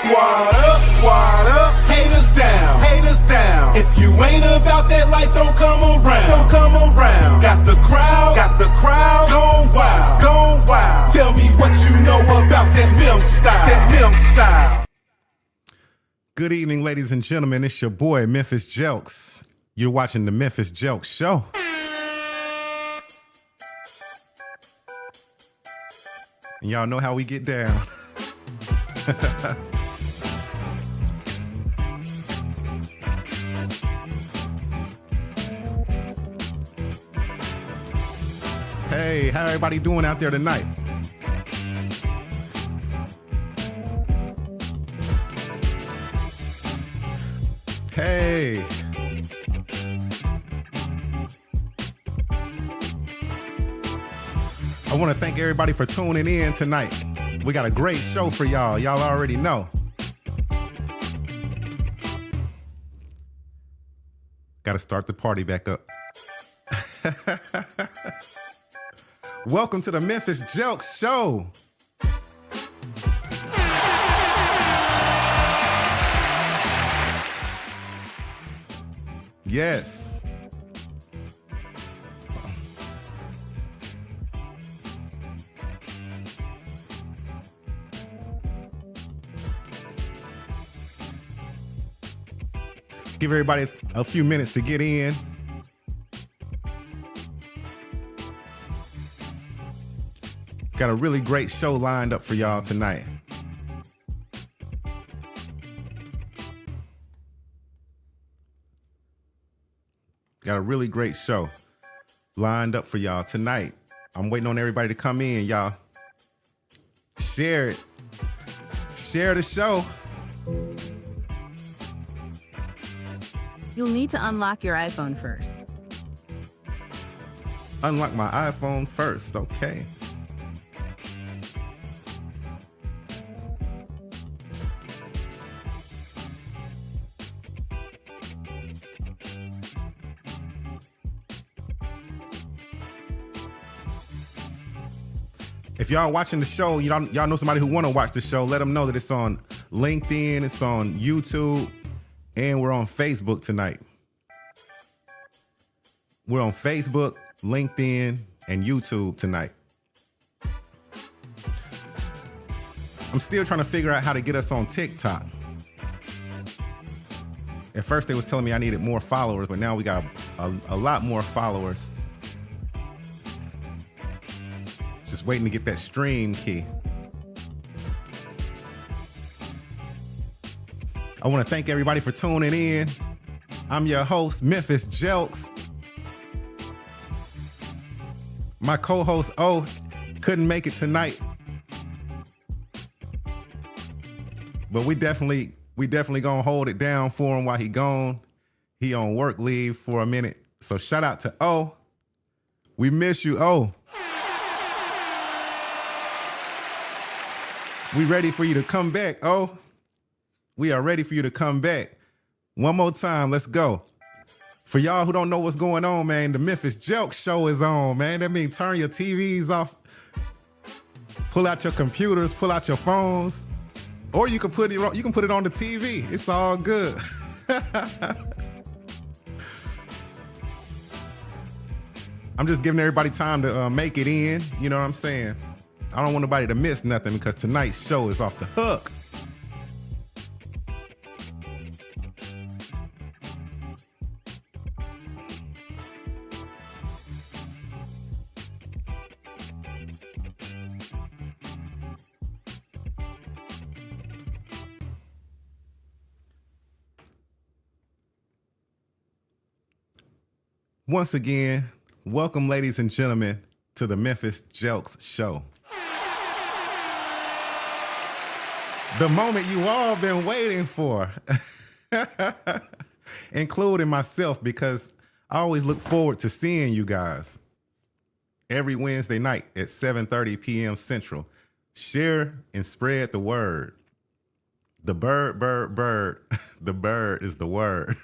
Squad up, haters down. If you ain't about that life, don't come around. Got the crowd, gone wild. Tell me what you know about that Mem style. Good evening, ladies and gentlemen. It's your boy, Memphis Jelks. You're watching the Memphis Jelks Show. And y'all know how we get down. Hey, how everybody doing out there tonight? Hey. I want to thank everybody for tuning in tonight. We got a great show for y'all. Y'all already know. Got to start the party back up. Welcome to the Memphis Jelks Show. Yes. Give everybody a few minutes to get in. Got a really great show lined up for y'all tonight. Got a really great show lined up for y'all tonight. I'm waiting on everybody to come in, y'all. Share it. Share the show. You'll need to unlock your iPhone first. Unlock my iPhone first, okay. If y'all watching the show, y'all know somebody who want to watch the show, let them know that it's on LinkedIn, it's on YouTube, and we're on Facebook tonight. We're on Facebook, LinkedIn, and YouTube tonight. I'm still trying to figure out how to get us on TikTok. At first, they were telling me I needed more followers, but now we got a lot more followers. Just waiting to get that stream key. I want to thank everybody for tuning in. I'm your host, Memphis Jelks. My co-host, O, couldn't make it tonight. But we definitely gonna hold it down for him while he gone. He on work leave for a minute. So shout out to O. We miss you, O. We ready for you to come back, O. We are ready for you to come back. One more time, let's go. For y'all who don't know what's going on, man, the Memphis Jelks Show is on, man. That means turn your TVs off, pull out your computers, pull out your phones, or you can put it on the TV. It's all good. I'm just giving everybody time to make it in. You know what I'm saying? I don't want nobody to miss nothing because tonight's show is off the hook. Once again, welcome, ladies and gentlemen, to the Memphis Jelks Show. The moment you all been waiting for, including myself, because I always look forward to seeing you guys every Wednesday night at 7:30 p.m. Central. Share and spread the word. The bird, the bird is the word.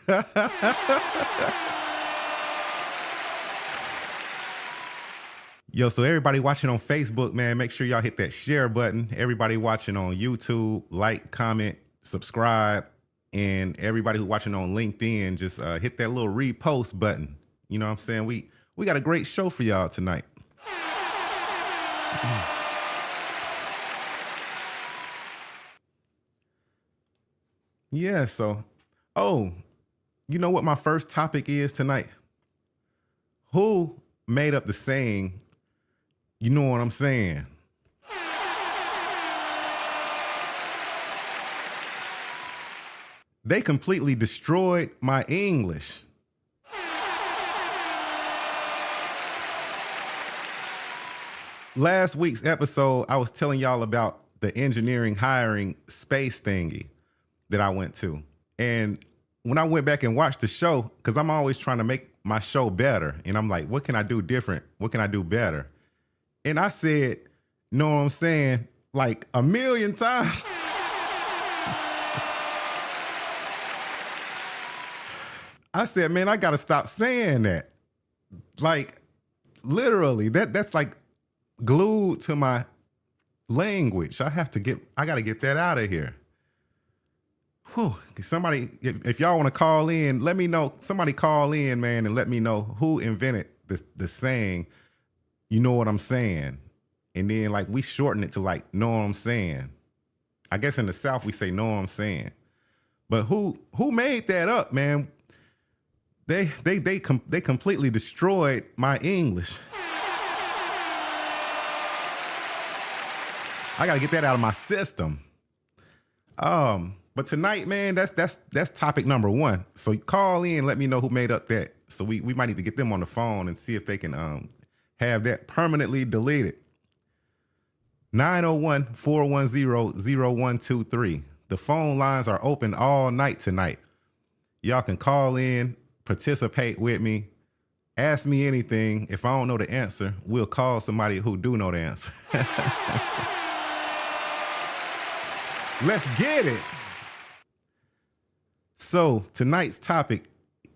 Yo, so everybody watching on Facebook, man, make sure y'all hit that share button. Everybody watching on YouTube, like, comment, subscribe, and everybody who's watching on LinkedIn, just hit that little repost button. You know what I'm saying? We got a great show for y'all tonight. Yeah, so, you know what my first topic is tonight? Who made up the saying, you know what I'm saying? They completely destroyed my English. Last week's episode, I was telling y'all about the engineering hiring space thingy that I went to. And when I went back and watched the show, because I'm always trying to make my show better, and I'm like, what can I do different? What can I do better? And I said, know what I'm saying, like 1,000,000 times. I said, man, I got to stop saying that. Like, literally, that's like glued to my language. I got to get that out of here. Whew. Somebody, if y'all want to call in, let me know. Somebody call in, man, and let me know who invented the saying, you know what I'm saying? And then, like, we shorten it to, like, know what I'm saying. I guess in the South, we say know what I'm saying. But who made that up, man? They completely destroyed my English. I got to get that out of my system. But tonight, man, that's topic number one. So call in, let me know who made up that. So we might need to get them on the phone and see if they can have that permanently deleted. 901-410-0123. The phone lines are open all night tonight. Y'all can call in, participate with me, ask me anything. If I don't know the answer, we'll call somebody who do know the answer. Let's get it. So tonight's topic,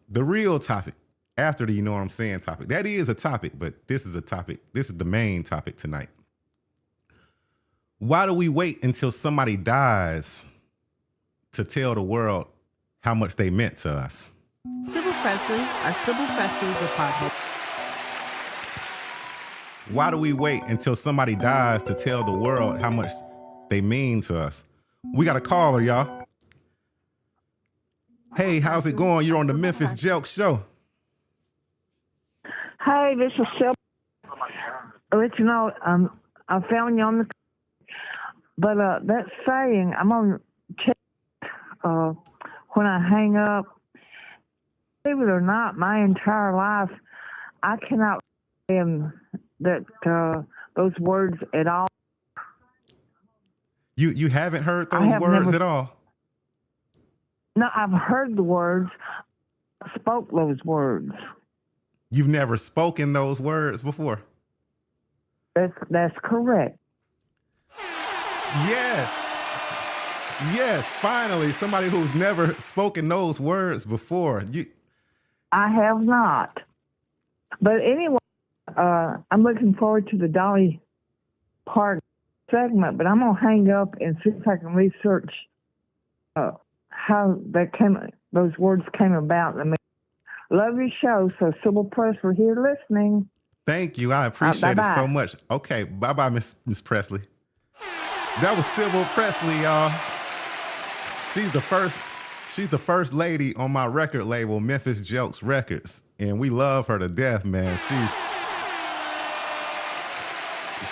the real topic, after the you know what I'm saying topic, that is a topic, but this is a topic. This is the main topic tonight. Why do we wait until somebody dies to tell the world how much they meant to us? Sybil Presley, our Sybil Presley's apartment. Why do we wait until somebody dies to tell the world how much they mean to us? We got a caller, y'all. Hey, how's it going? You're on the Memphis Jelks show. Hey, this is Sybil. I'll let you know, I found you on the... But that saying, I'm on check when I hang up. Believe it or not, my entire life, I cannot understand that those words at all. You haven't heard those words at all? No, I've heard the words, spoke those words. You've never spoken those words before? That's correct. Yes, finally, somebody who's never spoken those words before. I have not. But anyway, I'm looking forward to the Dolly Parton segment, but I'm going to hang up and see if I can research how those words came about. I mean, love your show. So Sybil Presley here listening. Thank you. I appreciate it so much. Okay, bye-bye, Miss Presley. That was Sybil Presley, y'all. She's the first lady on my record label, Memphis Jelks Records, and we love her to death, man.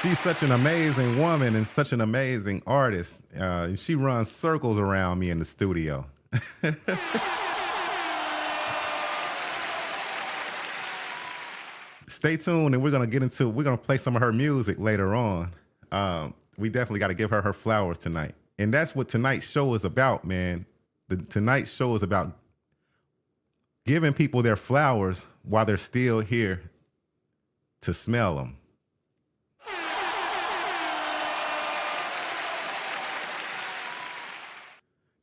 She's such an amazing woman and such an amazing artist. She runs circles around me in the studio. Stay tuned, and we're gonna play some of her music later on. We definitely got to give her flowers tonight. And that's what tonight's show is about, man. Tonight's show is about giving people their flowers while they're still here to smell them.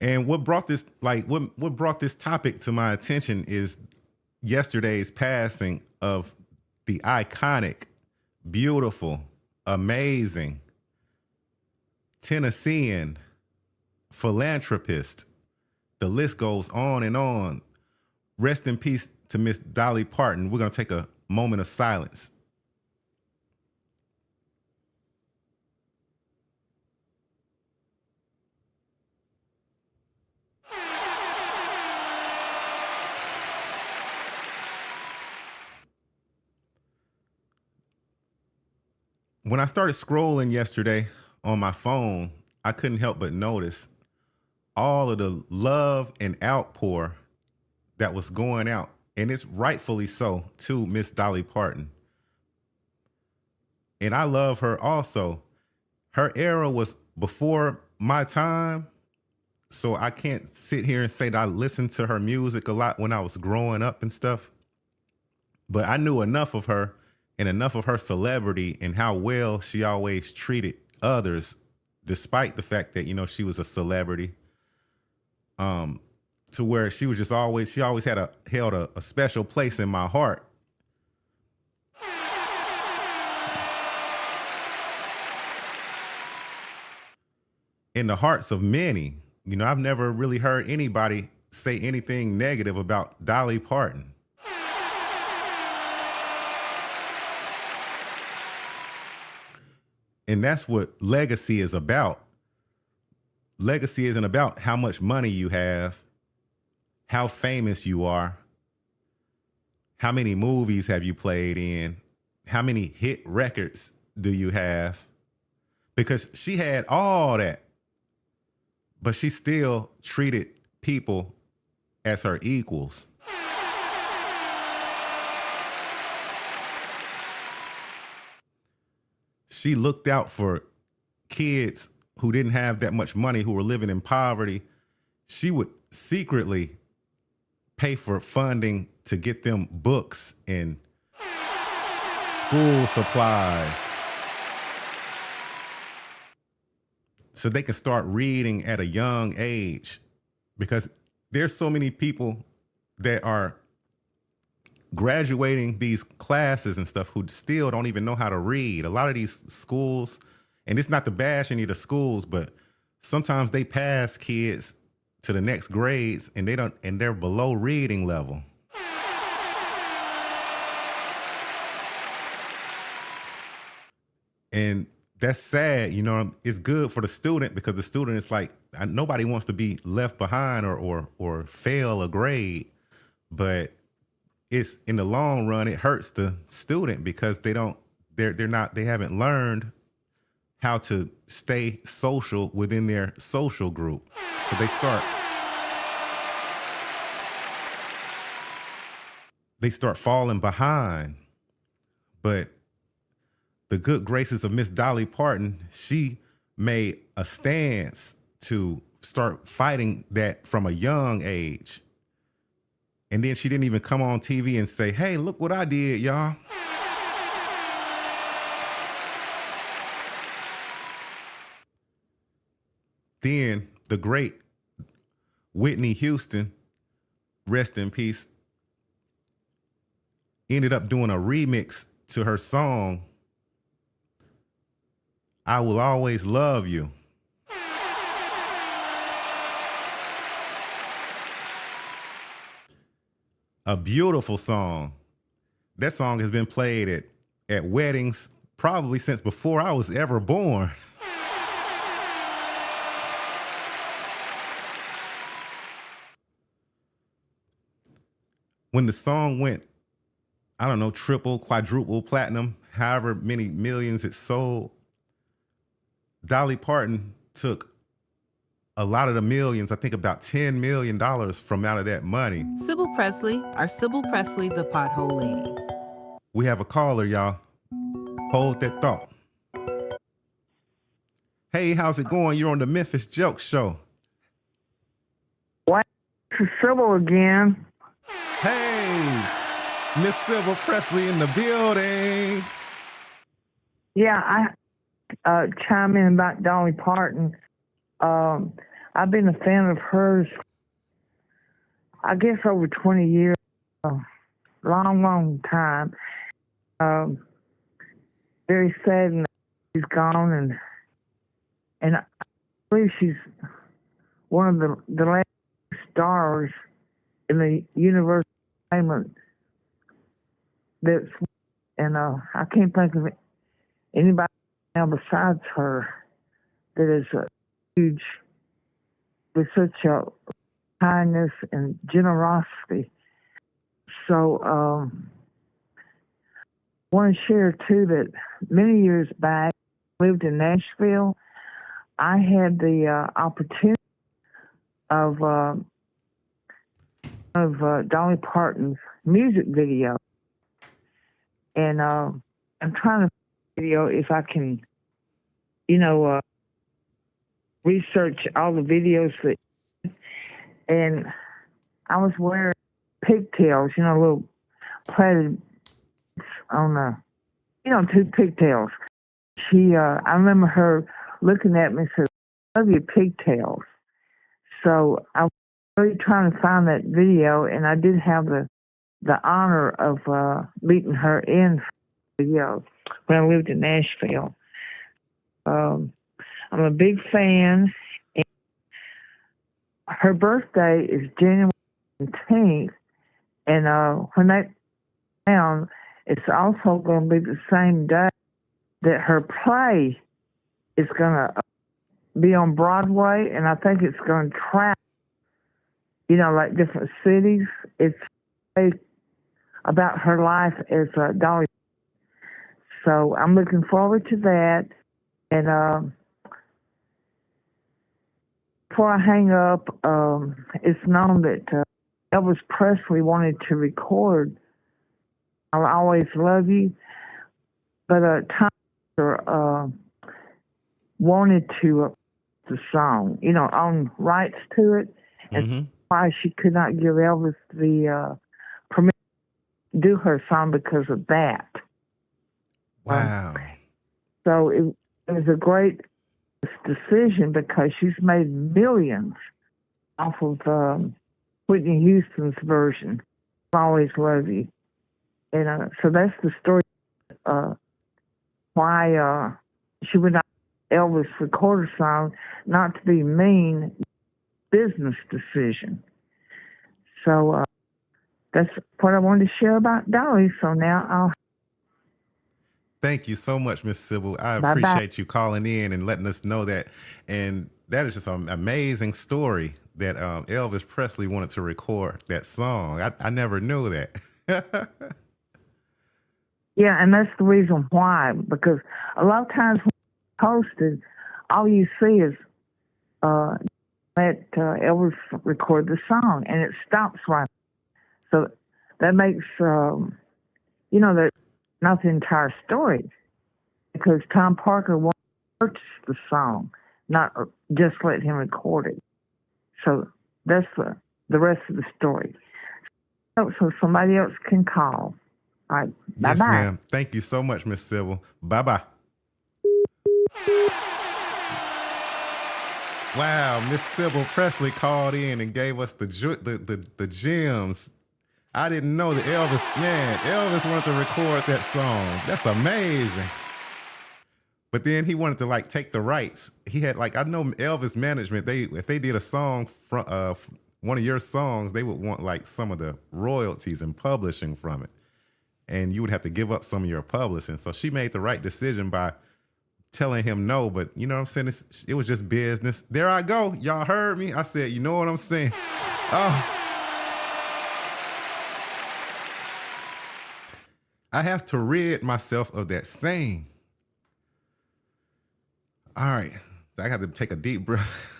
And what brought this topic to my attention is yesterday's passing of the iconic, beautiful, amazing Tennessean philanthropist. The list goes on and on. Rest in peace to Miss Dolly Parton. We're going to take a moment of silence. When I started scrolling yesterday on my phone, I couldn't help but notice all of the love and outpour that was going out, and it's rightfully so, to Miss Dolly Parton. And I love her also. Her era was before my time, so I can't sit here and say that I listened to her music a lot when I was growing up and stuff. But I knew enough of her and enough of her celebrity and how well she always treated others, despite the fact that, you know, she was a celebrity, to where she was just always, she always held a special place in my heart. In the hearts of many. You know, I've never really heard anybody say anything negative about Dolly Parton. And that's what legacy is about. Legacy isn't about how much money you have, how famous you are, how many movies have you played in, how many hit records do you have? Because she had all that, but she still treated people as her equals. She looked out for kids who didn't have that much money, who were living in poverty. She would secretly pay for funding to get them books and school supplies so they can start reading at a young age, because there's so many people that are graduating these classes and stuff who still don't even know how to read. A lot of these schools, and it's not to bash any of the schools, but sometimes they pass kids to the next grades and they're below reading level. And that's sad. You know, it's good for the student, because the student is like, nobody wants to be left behind or fail a grade, but it's, in the long run, it hurts the student because they haven't learned how to stay social within their social group. So they start falling behind. But the good graces of Miss Dolly Parton, she made a stance to start fighting that from a young age. And then she didn't even come on TV and say, hey, look what I did, y'all. Then the great Whitney Houston, rest in peace, ended up doing a remix to her song, I Will Always Love You. A beautiful song. That song has been played at weddings probably since before I was ever born. When the song went, I don't know, triple, quadruple platinum, however many millions it sold, Dolly Parton took a lot of the millions, I think about $10 million from out of that money. Sybil Presley, our Sybil Presley, the pothole lady. We have a caller, y'all. Hold that thought. Hey, how's it going? You're on the Memphis Jelks show. What? This is Sybil again. Hey, Miss Sybil Presley in the building. Yeah, I chime in about Dolly Parton. I've been a fan of hers, I guess, over 20 years. Long time. Very sad, and she's gone, and I believe she's one of the last stars in the universe entertainment that's, and I can't think of anybody now besides her that is huge with such a kindness and generosity. So I want to share too that many years back, I lived in Nashville. I had the opportunity of Dolly Parton's music video, and I'm trying to video if I can, research all the videos that, and I was wearing pigtails, little plaited on two pigtails. I remember her looking at me and said, "I love your pigtails." So I was really trying to find that video, and I did have the honor of meeting her in the video when I lived in Nashville. I'm a big fan. And her birthday is January 17th, and when that down, it's also going to be the same day that her play is going to be on Broadway, and I think it's going to travel, like different cities. It's about her life as Dolly. So I'm looking forward to that. And before I hang up, it's known that Elvis Presley wanted to record "I'll Always Love You," but Tom wanted to the song, own rights to it, and why she could not give Elvis the permission to do her song because of that. Wow. So it was a great decision because she's made millions off of Whitney Houston's version, "I'll Always Love You." And so that's the story why she would not Elvis record a song, not to be mean, business decision. So that's what I wanted to share about Dolly. So now I'll. Thank you so much, Miss Sybil. I Bye-bye. appreciate you calling in and letting us know that. And that is just an amazing story that Elvis Presley wanted to record that song. I never knew that. Yeah, and that's the reason why, because a lot of times when it's posted, all you see is let Elvis record the song, and it stops right. So that makes, that not the entire story, because Tom Parker wanted to purchase the song, not just let him record it. So that's the rest of the story. So somebody else can call. All right, bye-bye. Yes, ma'am. Thank you so much, Miss Sybil. Bye-bye. Wow, Miss Sybil Presley called in and gave us the gems. I didn't know that Elvis wanted to record that song. That's amazing. But then he wanted to take the rights. He had I know Elvis management, if they did a song from one of your songs, they would want some of the royalties and publishing from it. And you would have to give up some of your publishing. So she made the right decision by telling him no, but you know what I'm saying? It was just business. There I go. Y'all heard me. I said, you know what I'm saying? Oh. I have to rid myself of that saying. All right. I got to take a deep breath.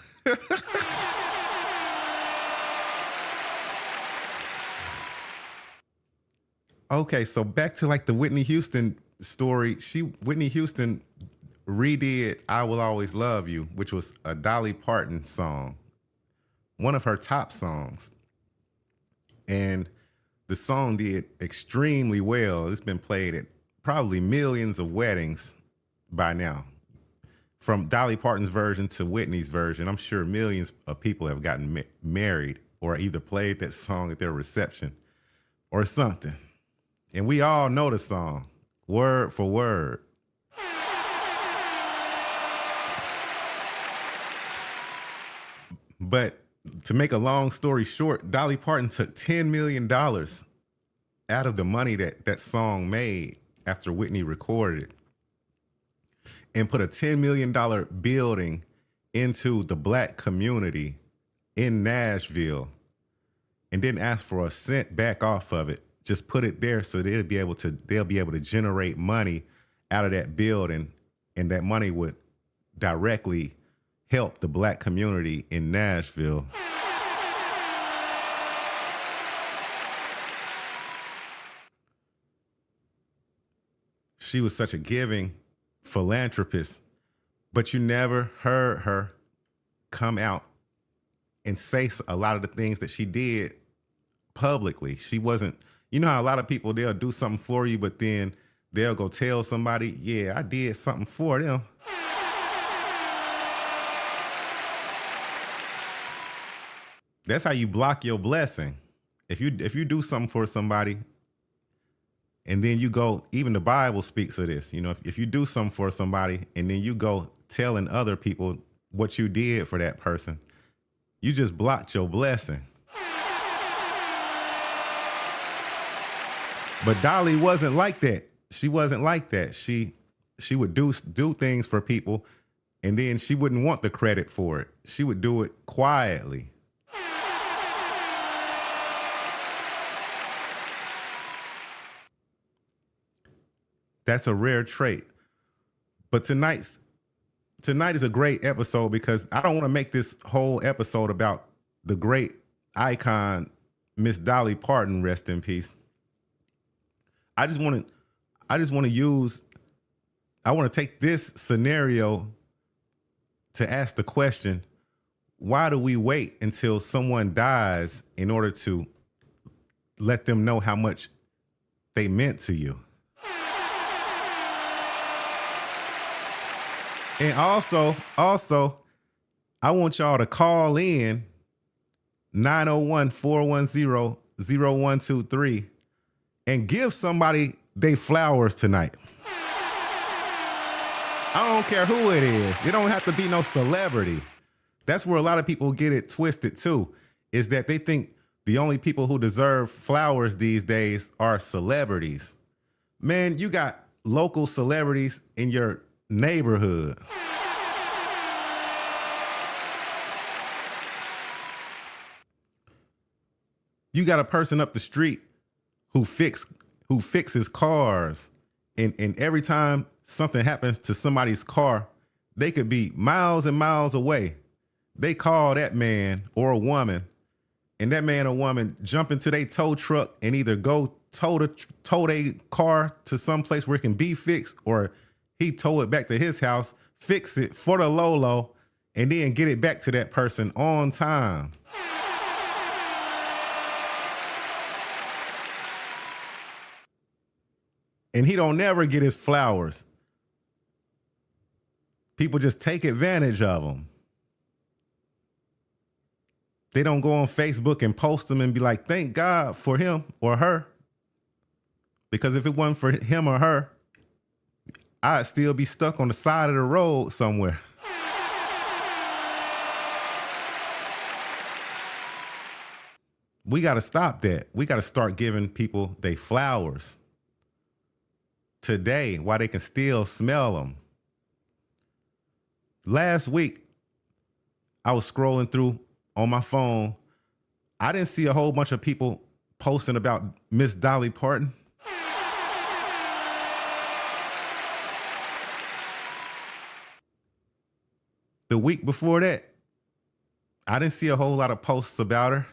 Okay, so back to the Whitney Houston story. Whitney Houston redid "I Will Always Love You," which was a Dolly Parton song, one of her top songs. And the song did extremely well. It's been played at probably millions of weddings by now. From Dolly Parton's version to Whitney's version, I'm sure millions of people have gotten married or either played that song at their reception or something. And we all know the song, word for word. But to make a long story short, Dolly Parton took $10 million out of the money that song made after Whitney recorded it and put a $10 million building into the black community in Nashville and didn't ask for a cent back off of it. Just put it there so they'll be able to generate money out of that building, and that money would directly help the black community in Nashville. She was such a giving philanthropist, but you never heard her come out and say a lot of the things that she did publicly. She wasn't, you know how a lot of people, they'll do something for you, but then they'll go tell somebody, yeah, I did something for them. That's how you block your blessing. If you do something for somebody and then you go, even the Bible speaks of this, you know, if you do something for somebody and then you go telling other people what you did for that person, you just blocked your blessing. But Dolly wasn't like that. She wasn't like that. She would do things for people and then she wouldn't want the credit for it. She would do it quietly. That's a rare trait. But tonight is a great episode because I don't want to make this whole episode about the great icon, Miss Dolly Parton, rest in peace. I want to take this scenario to ask the question, why do we wait until someone dies in order to let them know how much they meant to you? And also, I want y'all to call in 901-410-0123 and give somebody they flowers tonight. I don't care who it is. It don't have to be no celebrity. That's where a lot of people get it twisted too, is that they think the only people who deserve flowers these days are celebrities. Man, you got local celebrities in your neighborhood. You got a person up the street who fixes cars, and every time something happens to somebody's car, they could be miles and miles away. They call that man or a woman, and that man or woman jump into their tow truck and either go tow their car to some place where it can be fixed, or he tow it back to his house, fix it for the low, and then get it back to that person on time. And he don't never get his flowers. People just take advantage of him. They don't go on Facebook and post them and be like, thank God for him or her. Because if it wasn't for him or her, I'd still be stuck on the side of the road somewhere. We got to stop that. We got to start giving people their flowers today while they can still smell them. Last week, I was scrolling through on my phone. I didn't see a whole bunch of people posting about Miss Dolly Parton. The week before that, I didn't see a whole lot of posts about her.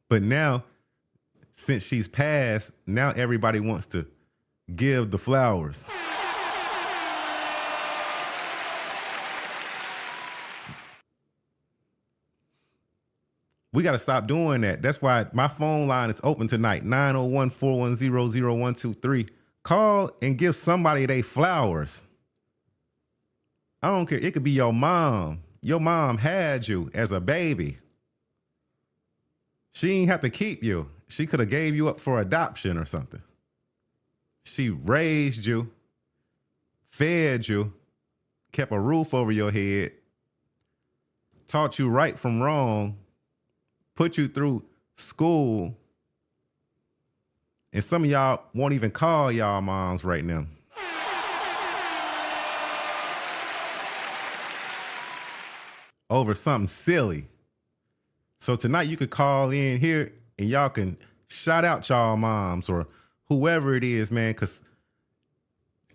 But now, since she's passed, now everybody wants to give the flowers. We got to stop doing that. That's why my phone line is open tonight, 901-410-0123. Call and give somebody their flowers. I don't care. It could be your mom. Your mom had you as a baby. She ain't have to keep you. She could have gave you up for adoption or something. She raised you fed you, kept a roof over your head, taught you right from wrong, put you through school, and some of y'all won't even call y'all moms right now. Over something silly. So tonight you could call in here and y'all can shout out y'all moms or whoever it is, man, because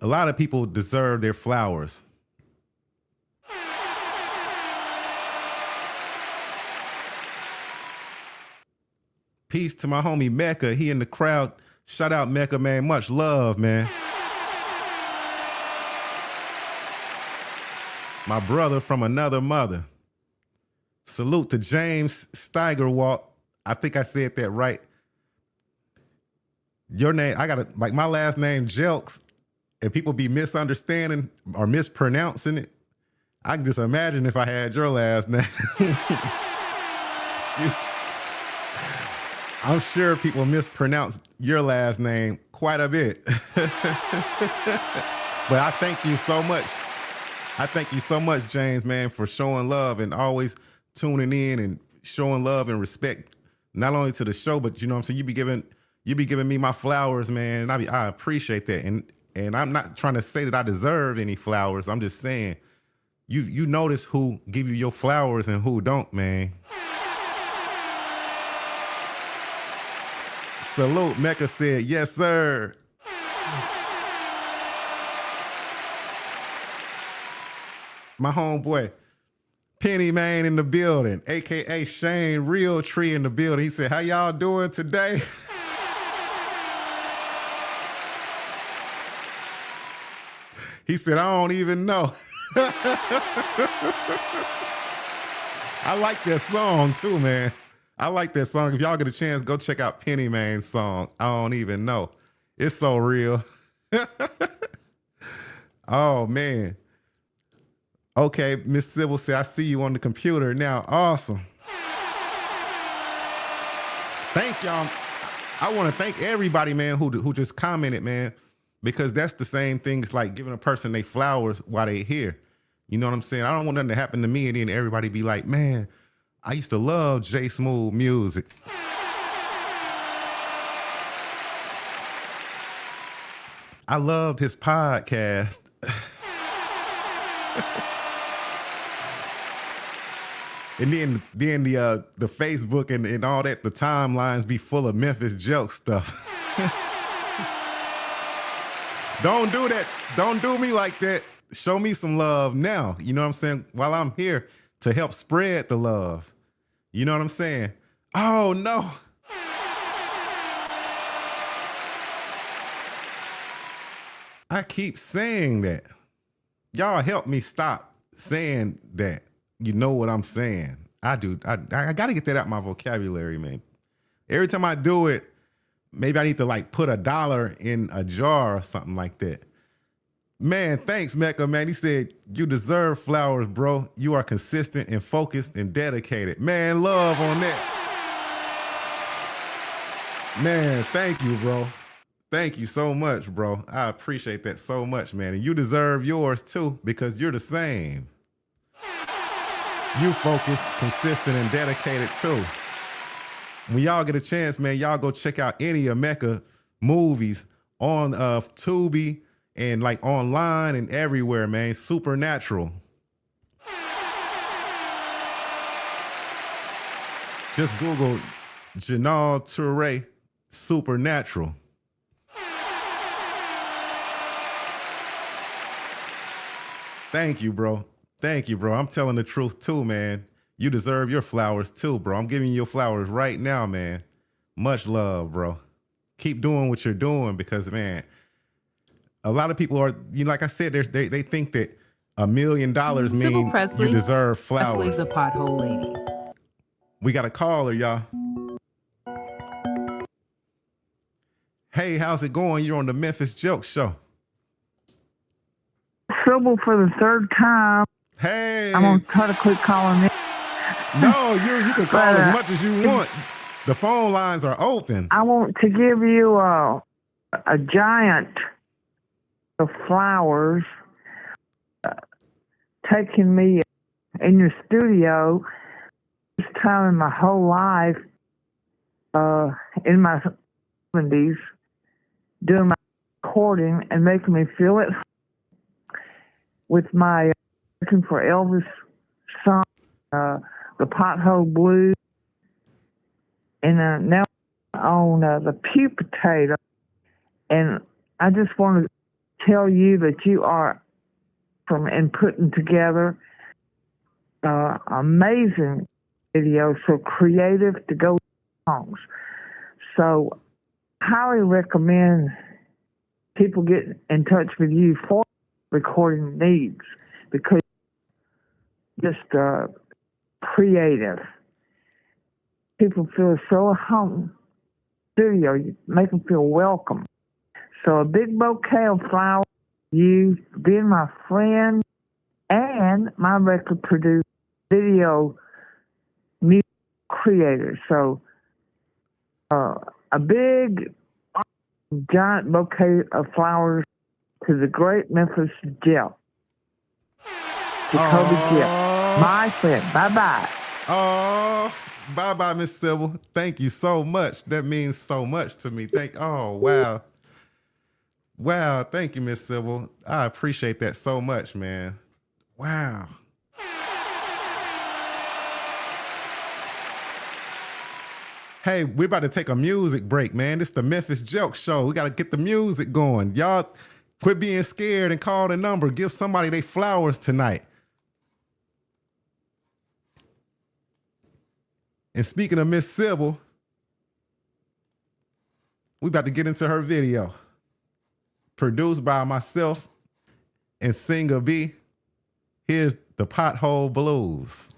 a lot of people deserve their flowers. Peace to my homie Mecca. He in the crowd. Shout out Mecca, man. Much love, man. My brother from another mother. Salute to James Steigerwalt. I think I said that right. Your name, I got to, like my last name, Jelks, and people be misunderstanding or mispronouncing it. I can just imagine if I had your last name. Excuse me. I'm sure people mispronounce your last name quite a bit. But I thank you so much. I thank you so much, James, man, for showing love and always tuning in and showing love and respect, not only to the show, but you know what I'm saying, you be giving me my flowers, man. And I appreciate that. And I'm not trying to say that I deserve any flowers. I'm just saying you notice who give you your flowers and who don't, man. Salute. Mecca said, yes, sir. My homeboy, Penny Man in the building, AKA Shane Real Tree in the building. He said, how y'all doing today? He said, I don't even know. I like that song too, man. I like that song. If y'all get a chance, go check out Penny Man's song. I don't even know. It's so real. Oh, man. Okay, Miss Sybil said, I see you on the computer now. Awesome. Thank y'all. I want to thank everybody, man, who just commented, man, because that's the same thing. It's like giving a person they flowers while they here. You know what I'm saying? I don't want nothing to happen to me and then everybody be like, man, I used to love J Smooth music. I loved his podcast. And then the Facebook and all that, the timelines be full of Memphis Jelks stuff. Don't do that. Don't do me like that. Show me some love now. You know what I'm saying? While I'm here to help spread the love. You know what I'm saying? Oh, no. I keep saying that. Y'all help me stop saying that. You know what I'm saying? I do. I got to get that out my vocabulary, man. Every time I do it, maybe I need to like put $1 in a jar or something like that. Man, thanks, Mecca, man. He said, you deserve flowers, bro. You are consistent and focused and dedicated. Man, love on that. Man, thank you, bro. Thank you so much, bro. I appreciate that so much, man. And you deserve yours too, because you're the same. You focused, consistent, and dedicated too. When y'all get a chance, man, y'all go check out any of Mecca movies on Tubi and like online and everywhere, man. Supernatural. Just Google Janelle Touré Supernatural. Thank you, bro. Thank you, bro. I'm telling the truth too, man. You deserve your flowers too, bro. I'm giving you your flowers right now, man. Much love, bro. Keep doing what you're doing because, man, a lot of people are, you know, like I said, they think that $1 million mean Presley, you deserve flowers. Presley the pothole lady. We got a caller, y'all. Hey, how's it going? You're on the Memphis Jelks show. Sybil for the third time. Hey. I'm going to try to quit calling in. No, you can call as much as you want. The phone lines are open. I want to give you a giant of flowers taking me in your studio. This time in my whole life, in my 70s, doing my recording and making me feel it with my looking for Elvis song, the Pothole Blues, and now on the Pew Potato. And I just want to tell you that you are from and putting together amazing videos, so creative to go with songs. So highly recommend people get in touch with you for recording needs, because just creative. People feel so at home. Studio, you make them feel welcome. So a big bouquet of flowers for you, being my friend and my record producer, video music creator. So a big giant bouquet of flowers to the great Memphis Jelks. Jacoby Jelks, my friend. Bye-bye. Oh, bye-bye, Miss Sybil. Thank you so much. That means so much to me. Oh, wow. Wow, thank you, Miss Sybil. I appreciate that so much, man. Wow. Hey, we're about to take a music break, man. This is the Memphis Jelks show. We got to get the music going. Y'all quit being scared and call the number. Give somebody their flowers tonight. And speaking of Miss Sybil, we about to get into her video. Produced by myself and Singer B. Here's the Pothole Blues.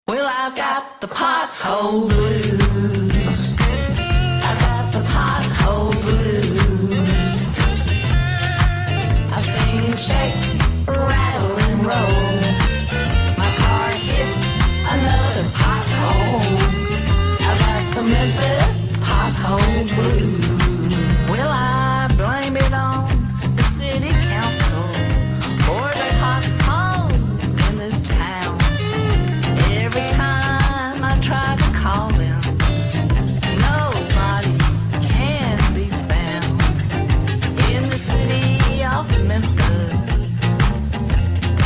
Well, I've got the pothole blues. I've got the pothole blues. I sing and shake, rattle and roll. My car hit another pothole. I've got the Memphis pothole blues. Well, I blame it on the city council or the potholes in this town. Every time I try to call them, nobody can be found. In the city of Memphis,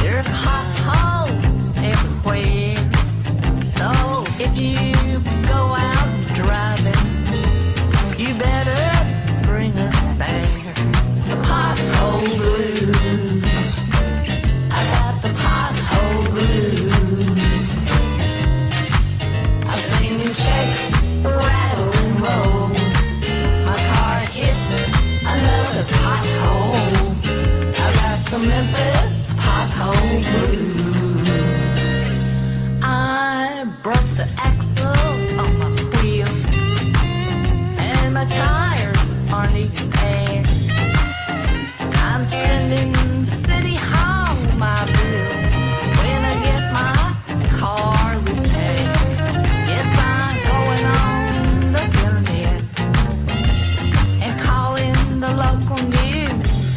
there are potholes everywhere. So if you go out driving, you better bring a spare. The pothole blues. I got the pothole blues. I sing and shake, rattle and roll. My car hit another pothole. I got the Memphis pothole blues. I broke the axle on my wheel, and my tires aren't even there. I'm sending City Hall my bill when I get my car repaired. Yes, I'm going on the internet and calling the local news.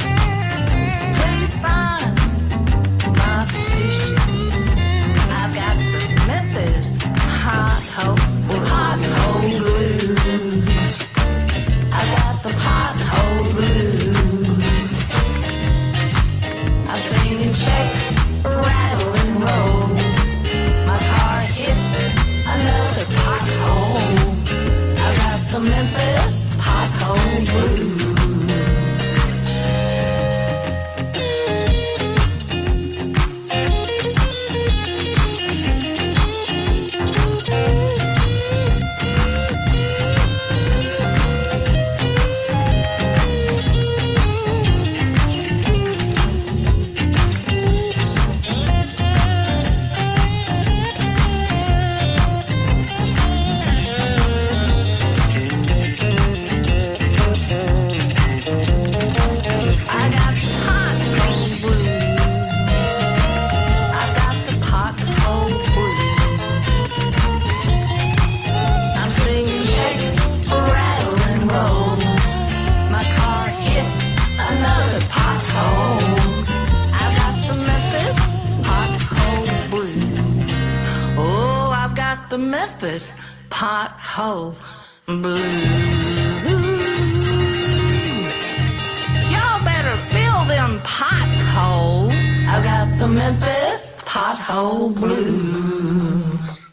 Please sign my petition. I've got the Memphis pothole blues. I got the pothole blues. I sing and shake, rattle and roll. My car hit another pothole. I got the Memphis pothole blues. Memphis pothole blues. Y'all better fill them potholes. I got the Memphis pothole blues.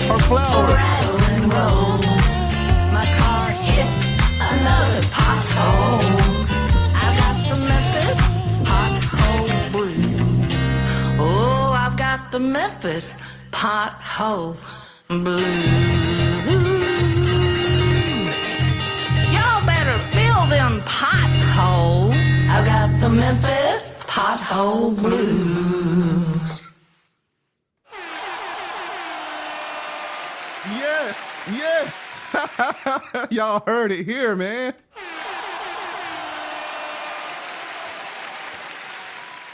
Her flowers. Rattle and roll. My car hit another pothole. I got the Memphis pothole blues. Oh, I've got the Memphis pothole blues. Y'all better fill them potholes. I've got the Memphis pothole blues. Yes. Y'all heard it here, man.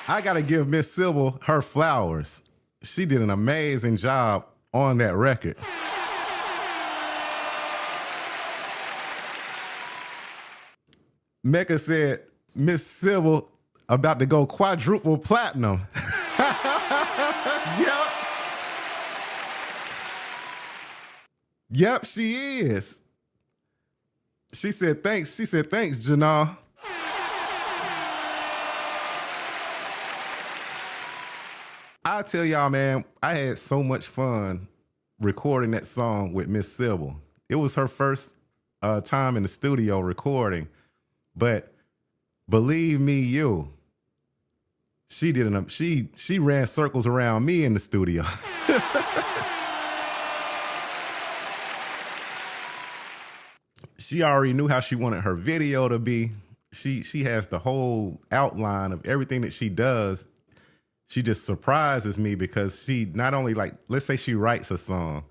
I gotta give Miss Sybil her flowers. She did an amazing job on that record. Mecca said, Miss Sybil about to go quadruple platinum. Yep, she is. She said, thanks, Janelle. I tell y'all, man, I had so much fun recording that song with Miss Sybil. It was her first time in the studio recording, but believe me, she ran circles around me in the studio. She already knew how she wanted her video to be. She has the whole outline of everything that she does. She just surprises me because she not only, like, let's say she writes a song.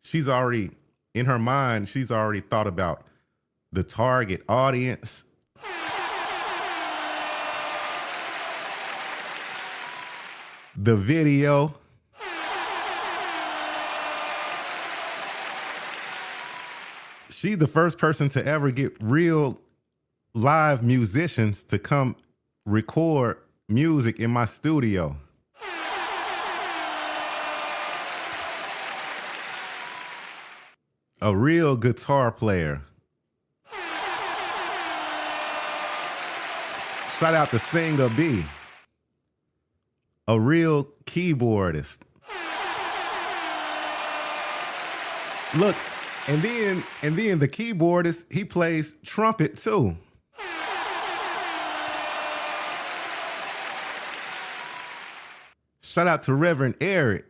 She's already, in her mind, she's already thought about the target audience. The video. She's the first person to ever get real live musicians to come record music in my studio. A real guitar player. Shout out to Singer B. A real keyboardist. Look, and then the keyboardist, he plays trumpet too. Shout out to Reverend Eric.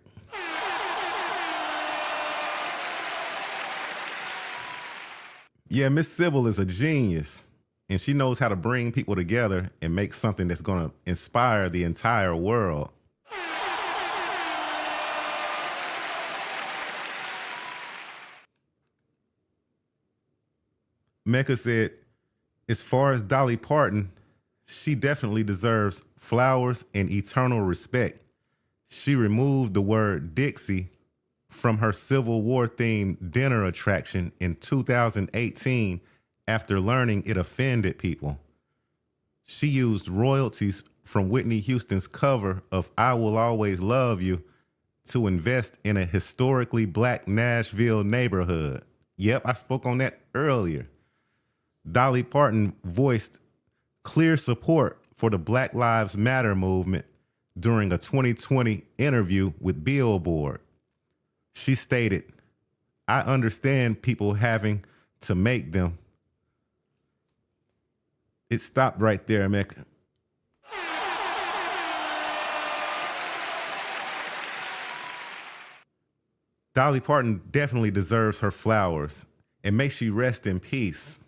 Yeah, Miss Sybil is a genius, and she knows how to bring people together and make something that's going to inspire the entire world. Mecca said, as far as Dolly Parton, she definitely deserves flowers and eternal respect. She removed the word Dixie from her Civil War themed dinner attraction in 2018 after learning it offended people. She used royalties from Whitney Houston's cover of I Will Always Love You to invest in a historically black Nashville neighborhood. Yep, I spoke on that earlier. Dolly Parton voiced clear support for the Black Lives Matter movement during a 2020 interview with Billboard. She stated, I understand people having to make them. it stopped right there, man. Dolly Parton definitely deserves her flowers, and may she rest in peace.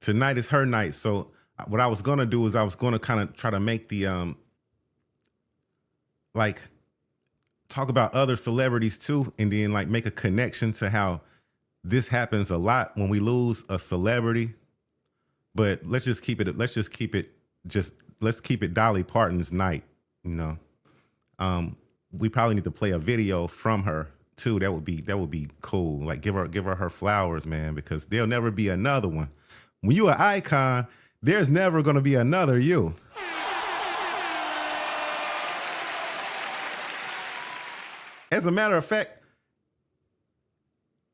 Tonight is her night, so what I was gonna do is I was gonna kind of try to make the like talk about other celebrities too, and then like make a connection to how this happens a lot when we lose a celebrity. But let's keep it Dolly Parton's night, you know. We probably need to play a video from her too. That would be cool. Like give her flowers, man, because there'll never be another one. When you're an icon, there's never gonna be another you. As a matter of fact,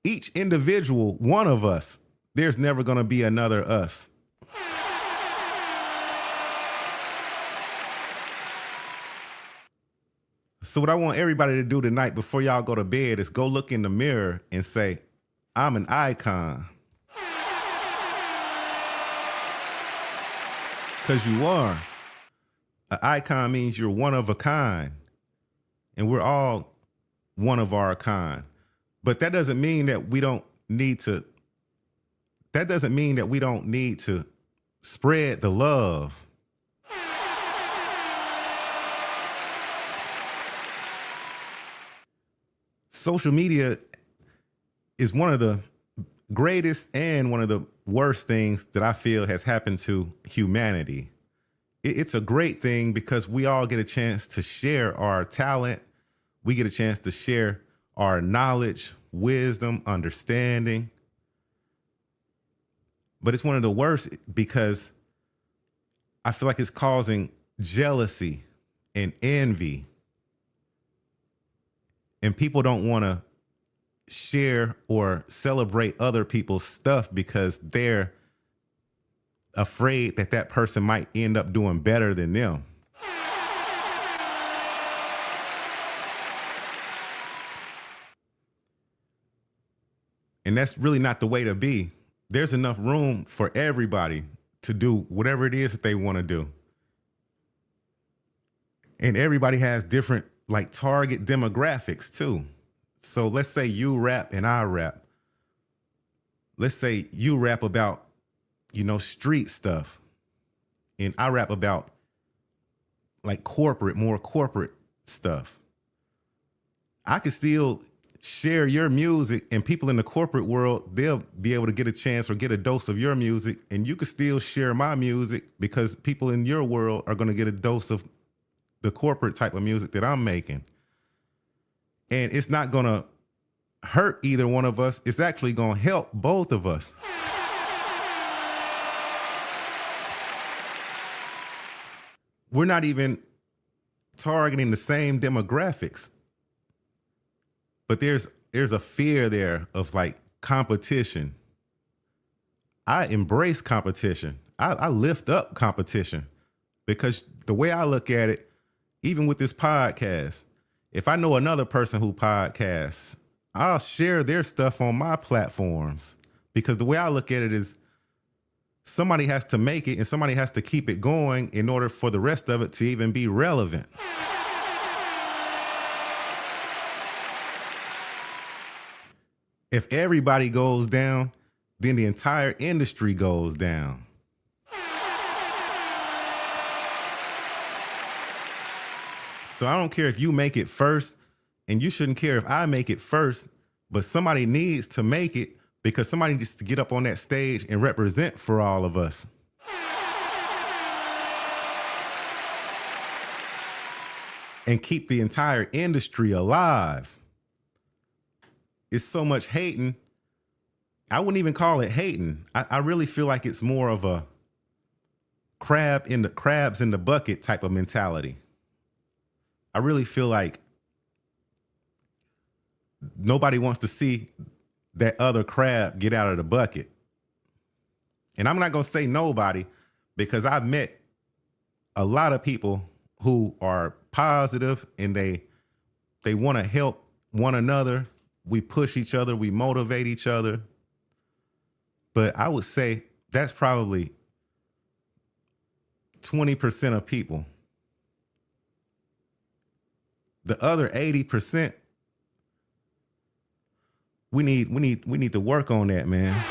each individual one of us, there's never gonna be another us. So what I want everybody to do tonight before y'all go to bed is go look in the mirror and say, I'm an icon. Because you are. An icon means you're one of a kind. And we're all one of our kind. But that doesn't mean that we don't need to spread the love. Social media is one of the greatest and one of the worst things that I feel has happened to humanity. It's a great thing because we all get a chance to share our talent. We get a chance to share our knowledge, wisdom, understanding. But it's one of the worst because I feel like it's causing jealousy and envy. And people don't want to share or celebrate other people's stuff because they're afraid that that person might end up doing better than them. And that's really not the way to be. There's enough room for everybody to do whatever it is that they want to do. And everybody has different like target demographics too. So let's say you rap and I rap. Let's say you rap about, you know, street stuff. And I rap about like more corporate stuff. I can still share your music, and people in the corporate world, they'll be able to get a chance or get a dose of your music, and you can still share my music because people in your world are going to get a dose of the corporate type of music that I'm making. And it's not going to hurt either one of us. It's actually going to help both of us. We're not even targeting the same demographics. But there's a fear there of like competition. I embrace competition. I lift up competition because the way I look at it, even with this podcast, if I know another person who podcasts, I'll share their stuff on my platforms because the way I look at it is somebody has to make it and somebody has to keep it going in order for the rest of it to even be relevant. If everybody goes down, then the entire industry goes down. So I don't care if you make it first, and you shouldn't care if I make it first, but somebody needs to make it because somebody needs to get up on that stage and represent for all of us. And keep the entire industry alive. It's so much hating. I wouldn't even call it hating. I really feel like it's more of a crabs in the bucket type of mentality. I really feel like nobody wants to see that other crab get out of the bucket. And I'm not going to say nobody because I've met a lot of people who are positive and they want to help one another. We push each other. We motivate each other. But I would say that's probably 20% of people. The other 80%, we need to work on that, man.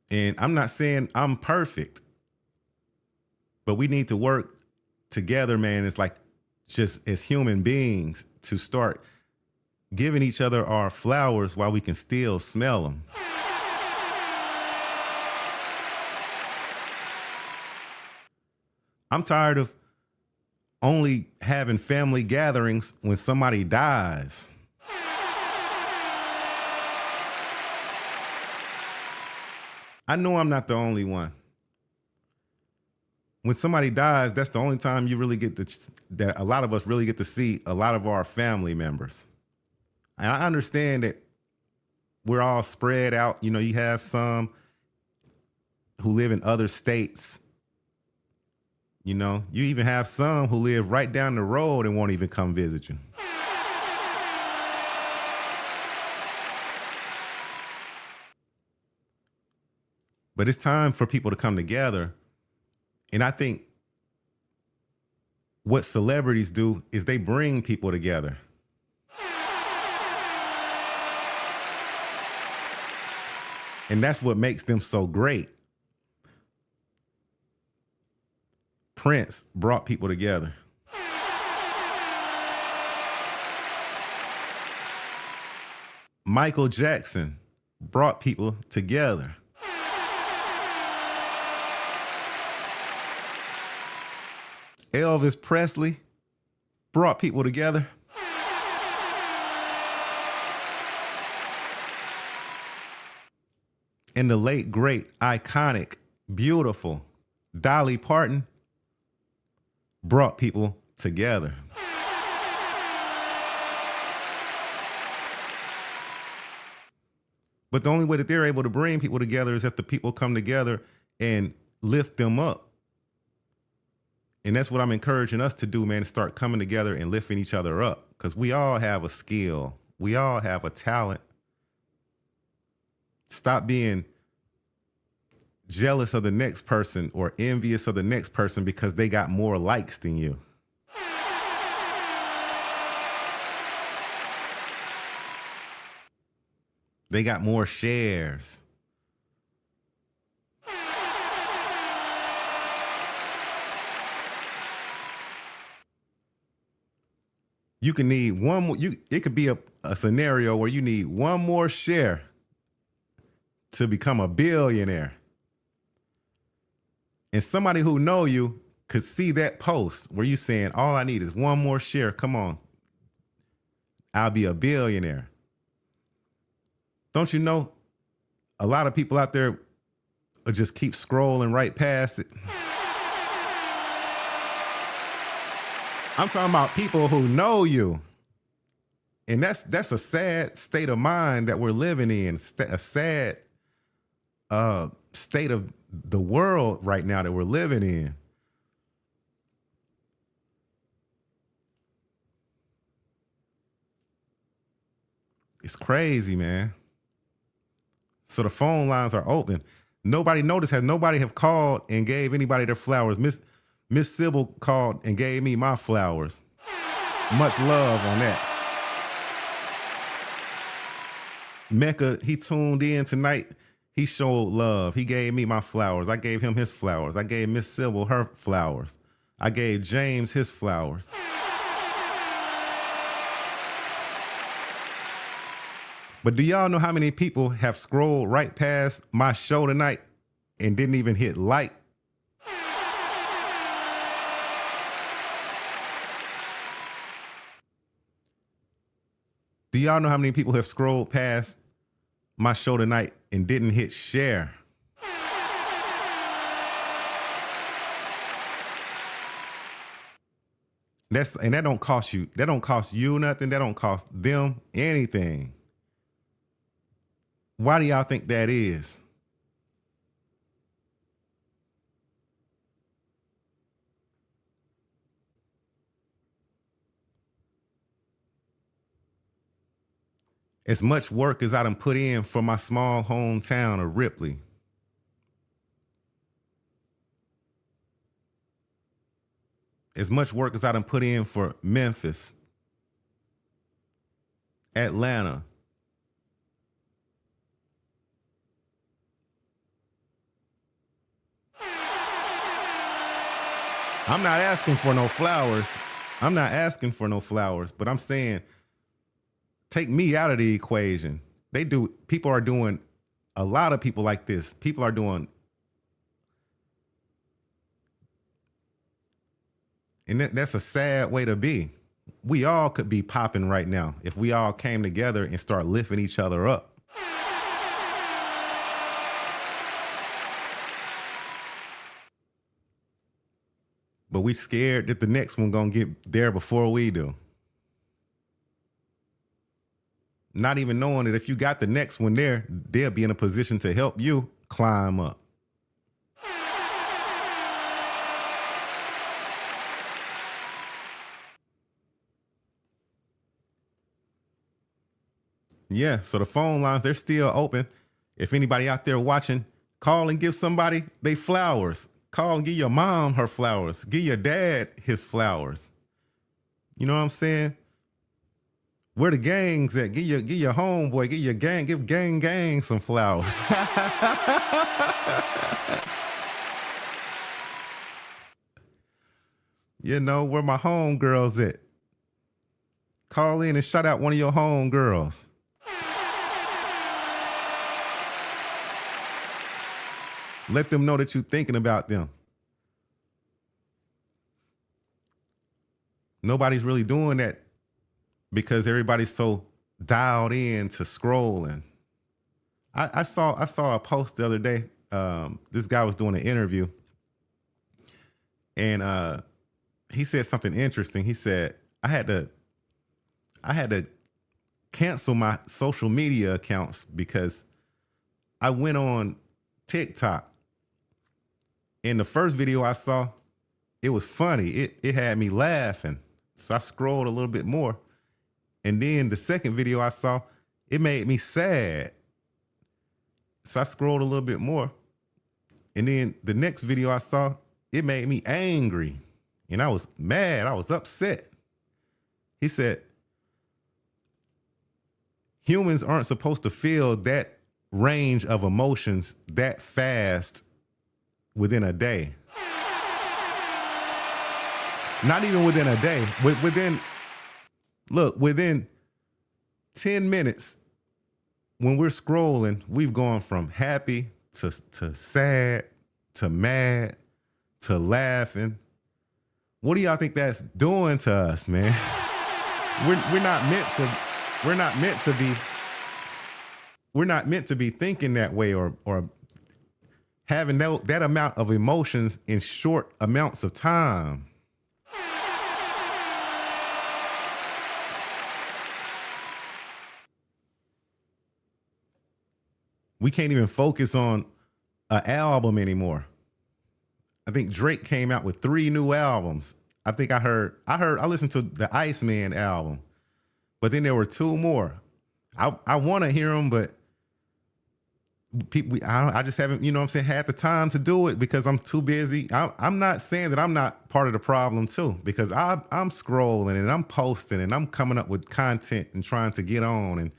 And I'm not saying I'm perfect, but we need to work together, man. It's like just as human beings to start giving each other our flowers while we can still smell them. I'm tired of only having family gatherings when somebody dies. I know I'm not the only one. When somebody dies, that's the only time you really get that a lot of us really get to see a lot of our family members. And I understand that we're all spread out. You know, you have some who live in other states. You know, you even have some who live right down the road and won't even come visit you. But it's time for people to come together. And I think what celebrities do is they bring people together. And that's what makes them so great. Prince brought people together. Michael Jackson brought people together. Elvis Presley brought people together. And the late, great, iconic, beautiful Dolly Parton brought people together. But the only way that they're able to bring people together is if the people come together and lift them up. And that's what I'm encouraging us to do, man, to start coming together and lifting each other up. Because we all have a skill. We all have a talent. Stop being jealous of the next person or envious of the next person because they got more likes than you. They got more shares. You can need one more, it could be a scenario where you need one more share to become a billionaire. And somebody who know you could see that post where you saying, all I need is one more share. Come on. I'll be a billionaire. Don't you know a lot of people out there will just keep scrolling right past it? I'm talking about people who know you. And that's a sad state of mind that we're living in, a sad state of the world right now that we're living in. It's crazy, man. So the phone lines are open. Nobody noticed, nobody have called and gave anybody their flowers. Miss Sybil called and gave me my flowers. Much love on that. Mecca, he tuned in tonight. He showed love. He gave me my flowers. I gave him his flowers. I gave Miss Sybil her flowers. I gave James his flowers. But do y'all know how many people have scrolled right past my show tonight and didn't even hit like? Do y'all know how many people have scrolled past my show tonight and didn't hit share? That don't cost you. That don't cost you nothing. That don't cost them anything. Why do y'all think that is? As much work as I done put in for my small hometown of Ripley, as much work as I done put in for Memphis, Atlanta, I'm not asking for no flowers. I'm not asking for no flowers, but I'm saying take me out of the equation. People are doing, a lot of people like this. People are doing, and that's a sad way to be. We all could be popping right now if we all came together and start lifting each other up. But we scared that the next one gonna get there before we do. Not even knowing that if you got the next one there, they'll be in a position to help you climb up. Yeah, so the phone lines, they're still open. If anybody out there watching, call and give somebody they flowers. Call and give your mom her flowers. Give your dad his flowers. You know what I'm saying? Where the gangs at? Give your homeboy, give gang some flowers. You know, where my homegirls at? Call in and shout out one of your homegirls. Let them know that you're thinking about them. Nobody's really doing that because everybody's so dialed in to scrolling. I saw a post the other day. This guy was doing an interview, and he said something interesting. He said, I had to cancel my social media accounts because I went on TikTok. In the first video I saw, it was funny. It had me laughing. So I scrolled a little bit more. And then the second video I saw, it made me sad. So I scrolled a little bit more. And then the next video I saw, it made me angry. And I was mad. I was upset. He said, humans aren't supposed to feel that range of emotions that fast within a day. Not even within a day. Within 10 minutes, when we're scrolling, we've gone from happy to sad to mad to laughing. What do y'all think that's doing to us, man? We're not meant to be thinking that way or having that amount of emotions in short amounts of time. We can't even focus on an album anymore. I think Drake came out with 3 new albums. I think I listened to the Iceman album, but then there were 2 more. I want to hear them, but I just haven't, you know what I'm saying, had the time to do it because I'm too busy. I'm not saying that I'm not part of the problem too, because I'm scrolling and I'm posting and I'm coming up with content and trying to get on. And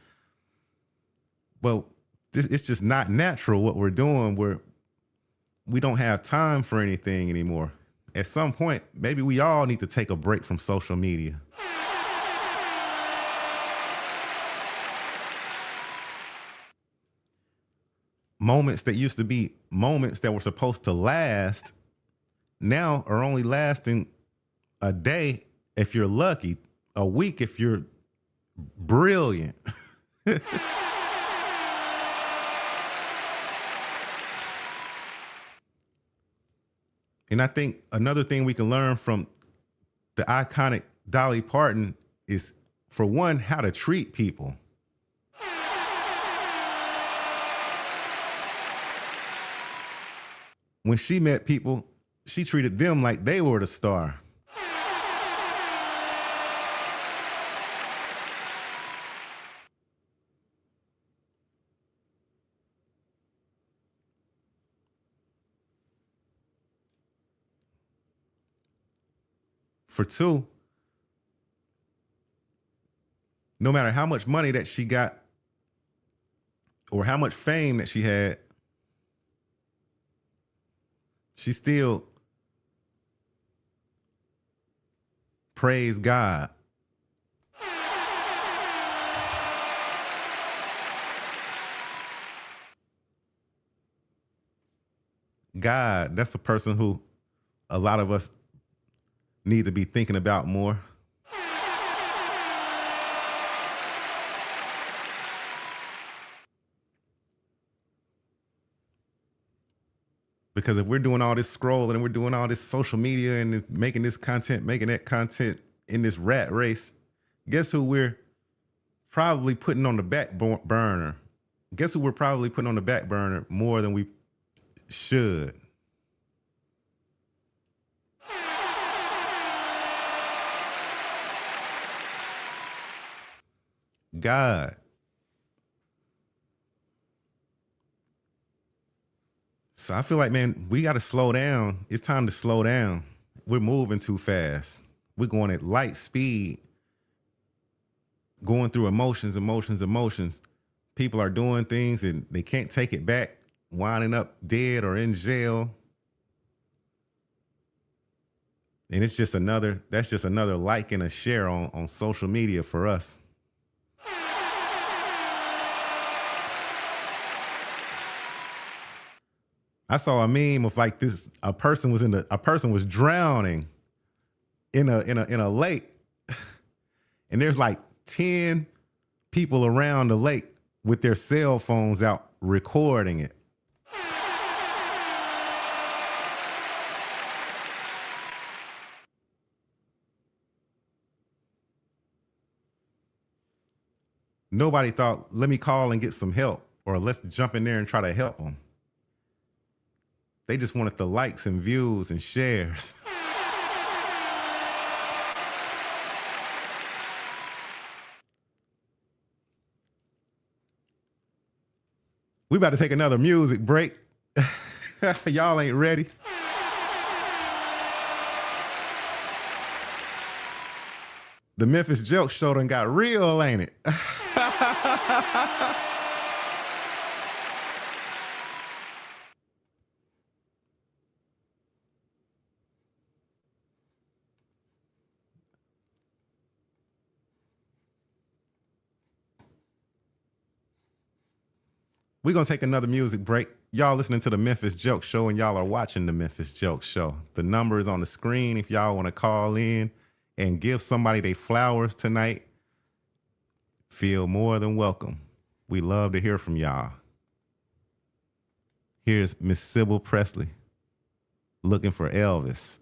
well, it's just not natural what we're doing. We don't have time for anything anymore. At some point, maybe we all need to take a break from social media. Moments that used to be moments that were supposed to last now are only lasting a day if you're lucky, a week if you're brilliant. And I think another thing we can learn from the iconic Dolly Parton is, for one, how to treat people. When she met people, she treated them like they were the star. For two, no matter how much money that she got or how much fame that she had, she still praised God. God, that's the person who a lot of us need to be thinking about more. Because if we're doing all this scrolling and we're doing all this social media and making this content, making that content in this rat race, guess who we're probably putting on the back burner? Guess who we're probably putting on the back burner more than we should? God. So I feel like, man, we got to slow down. It's time to slow down. We're moving too fast. We're going at light speed, going through emotions. People are doing things and they can't take it back, winding up dead or in jail. And that's just another like and a share on social media for us. I saw a meme of like this: a person was drowning in a lake, and there's like 10 people around the lake with their cell phones out recording it. Nobody thought, let me call and get some help, or let's jump in there and try to help them. They just wanted the likes and views and shares. We about to take another music break. Y'all ain't ready. The Memphis Jelks show done got real, ain't it? We're going to take another music break. Y'all listening to the Memphis Jelks Show, and y'all are watching the Memphis Jelks Show. The number is on the screen if y'all want to call in and give somebody their flowers tonight. Feel more than welcome. We love to hear from y'all. Here's Miss Sybil Presley, Looking for Elvis.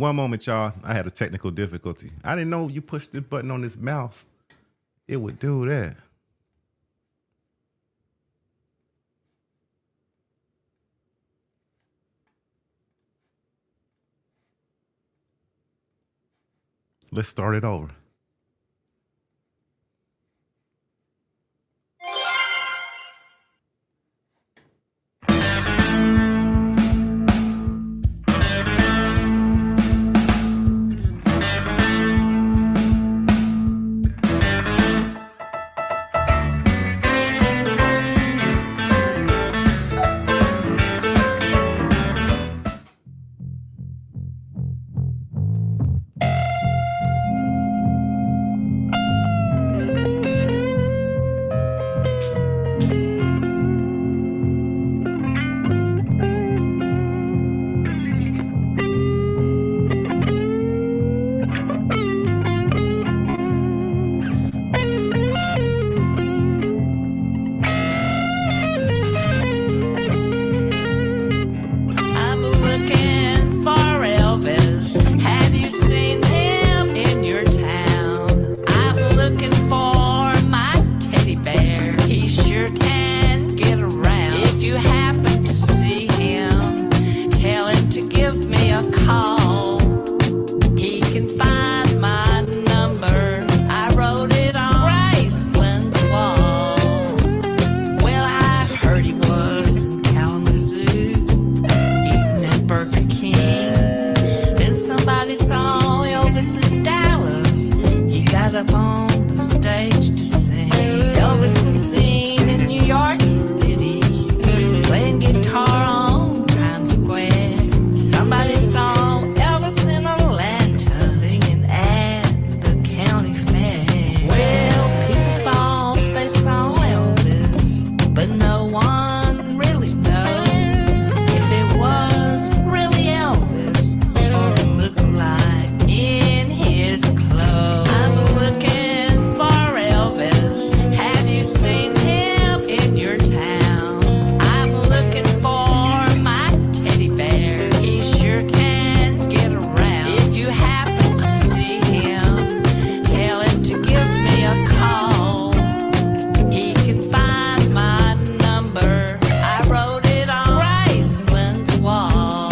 One moment, y'all. I had a technical difficulty. I didn't know you pushed the button on this mouse, it would do that. Let's start it over. I'm looking for Elvis. Have you seen him in your town? I'm looking for my teddy bear. He sure can get around. If you happen to see him, tell him to give me a call. He can find my number. I wrote it on Graceland's wall. Well, I heard he was in Kalamazoo, eating at Burger King. Then somebody saw Elvis in Dallas. He got up on the stage to sing. Elvis was seen in New York City, playing guitar on Times Square. Somebody saw Elvis in Atlanta, singing at the county fair. Well, people thought they saw Elvis, but no one really knows if it was really Elvis or a look-alike in his clothes. I'm looking for Elvis. Have you seen him in your town? I'm looking for my teddy bear. He sure can get around. If you happen to see him, tell him to give me a call. He can find my number. I wrote it on Graceland's wall.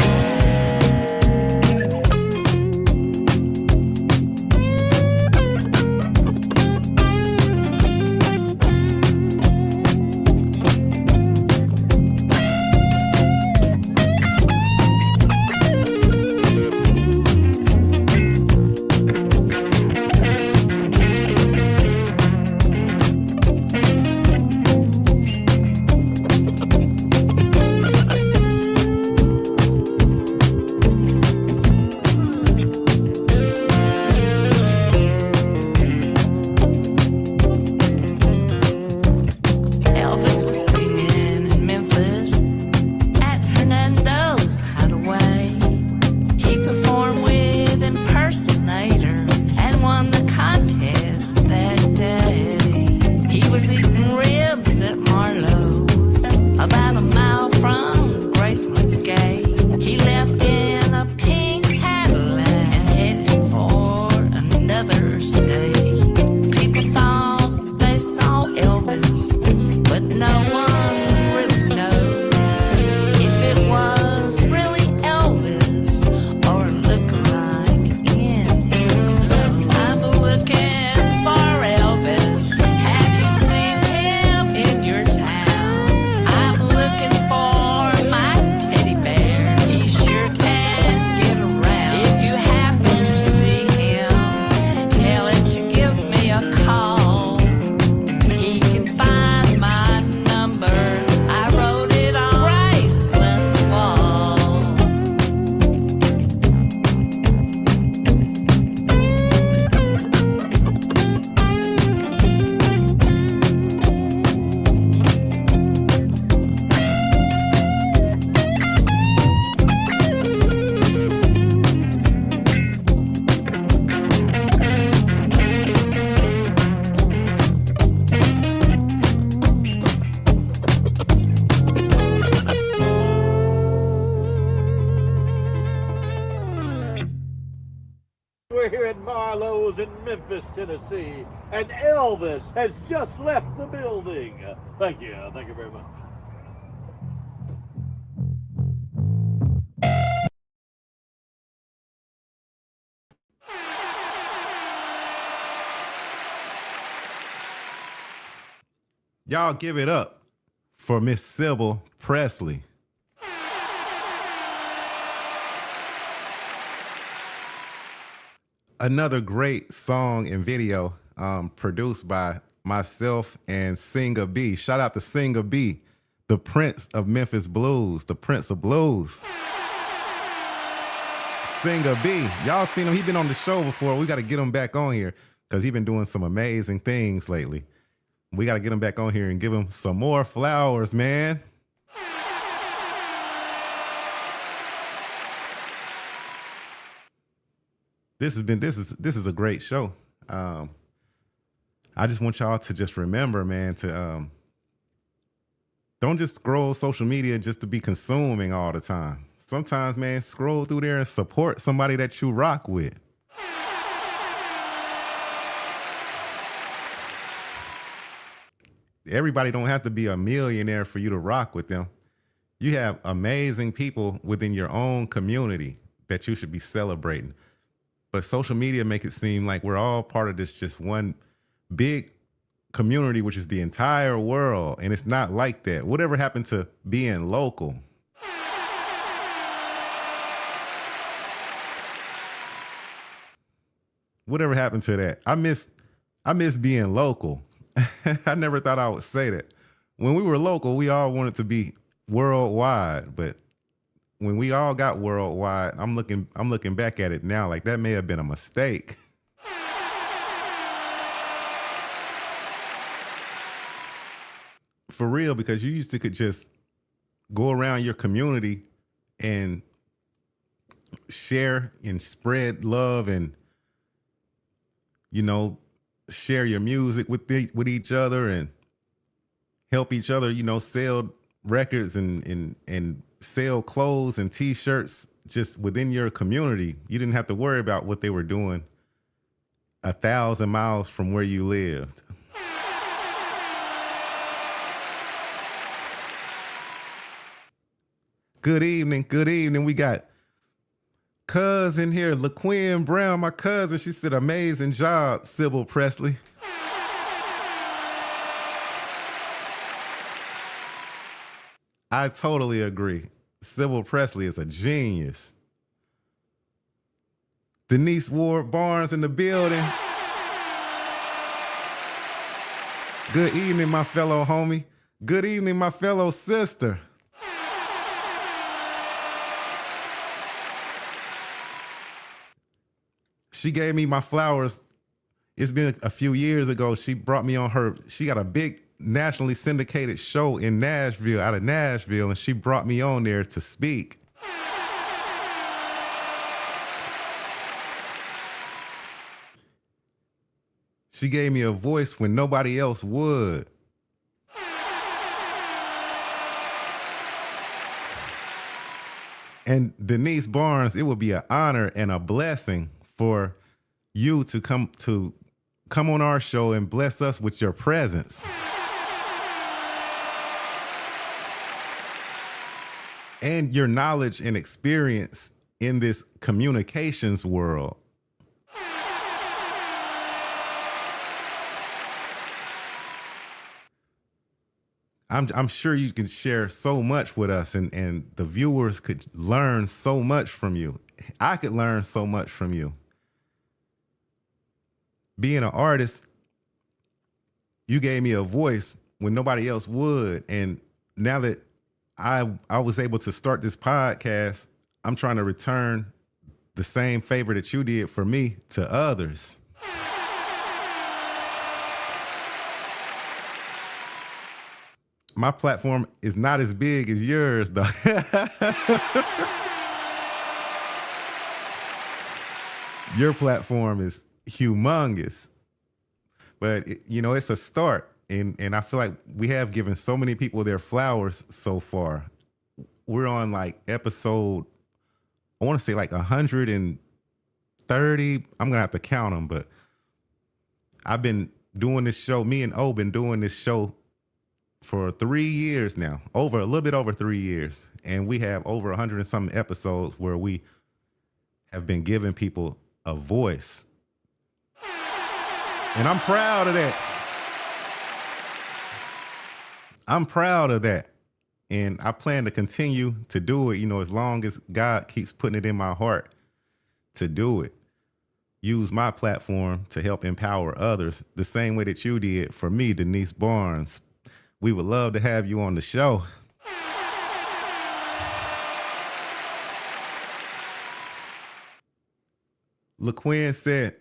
Milo's in Memphis, Tennessee, and Elvis has just left the building. Thank you very much. Y'all give it up for Miss Sybil Presley. Another great song and video produced by myself and Singer B. Shout out to Singer B, the Prince of Memphis Blues, the Prince of Blues. Singer B. Y'all seen him. He been on the show before. We got to get him back on here because he been doing some amazing things lately. We got to get him back on here and give him some more flowers, man. This is a great show. I just want y'all to just remember, man, to don't just scroll social media just to be consuming all the time. Sometimes, man, scroll through there and support somebody that you rock with. Everybody don't have to be a millionaire for you to rock with them. You have amazing people within your own community that you should be celebrating. But social media make it seem like we're all part of this just one big community, which is the entire world. And it's not like that. Whatever happened to being local? Whatever happened to that? I miss being local. I never thought I would say that. When we were local, we all wanted to be worldwide, but when we all got worldwide, I'm looking back at it now like that may have been a mistake. For real, because you used to could just go around your community and share and spread love and, you know, share your music with each other and help each other, you know, sell records and sell clothes and T-shirts just within your community. You didn't have to worry about what they were doing 1,000 miles from where you lived. Good evening. We got cousin here, LaQuinn Brown, my cousin. She said, amazing job, Sybil Presley. I totally agree. Sybil Presley is a genius. Denise Ward Barnes in the building. Good evening, my fellow homie. Good evening, my fellow sister. She gave me my flowers. It's been a few years ago. She brought me on her. She got a big nationally syndicated show in Nashville, out of Nashville, and she brought me on there to speak. She gave me a voice when nobody else would. And Denise Barnes, it would be an honor and a blessing for you to come on our show and bless us with your presence. And your knowledge and experience in this communications world. I'm sure you can share so much with us and the viewers could learn so much from you. I could learn so much from you. Being an artist, you gave me a voice when nobody else would. And now that I was able to start this podcast, I'm trying to return the same favor that you did for me to others. My platform is not as big as yours, though. Your platform is humongous, but it's a start. And I feel like we have given so many people their flowers so far. We're on like episode, I want to say like 100 and 30. I'm going to have to count them, but I've been doing this show. Me and O been doing this show for 3 years now, a little bit over 3 years. And we have over 100 and something episodes where we have been giving people a voice. And I'm proud of that. I'm proud of that. And I plan to continue to do it, you know, as long as God keeps putting it in my heart to do it. Use my platform to help empower others the same way that you did for me, Denise Barnes. We would love to have you on the show. LaQuinn said,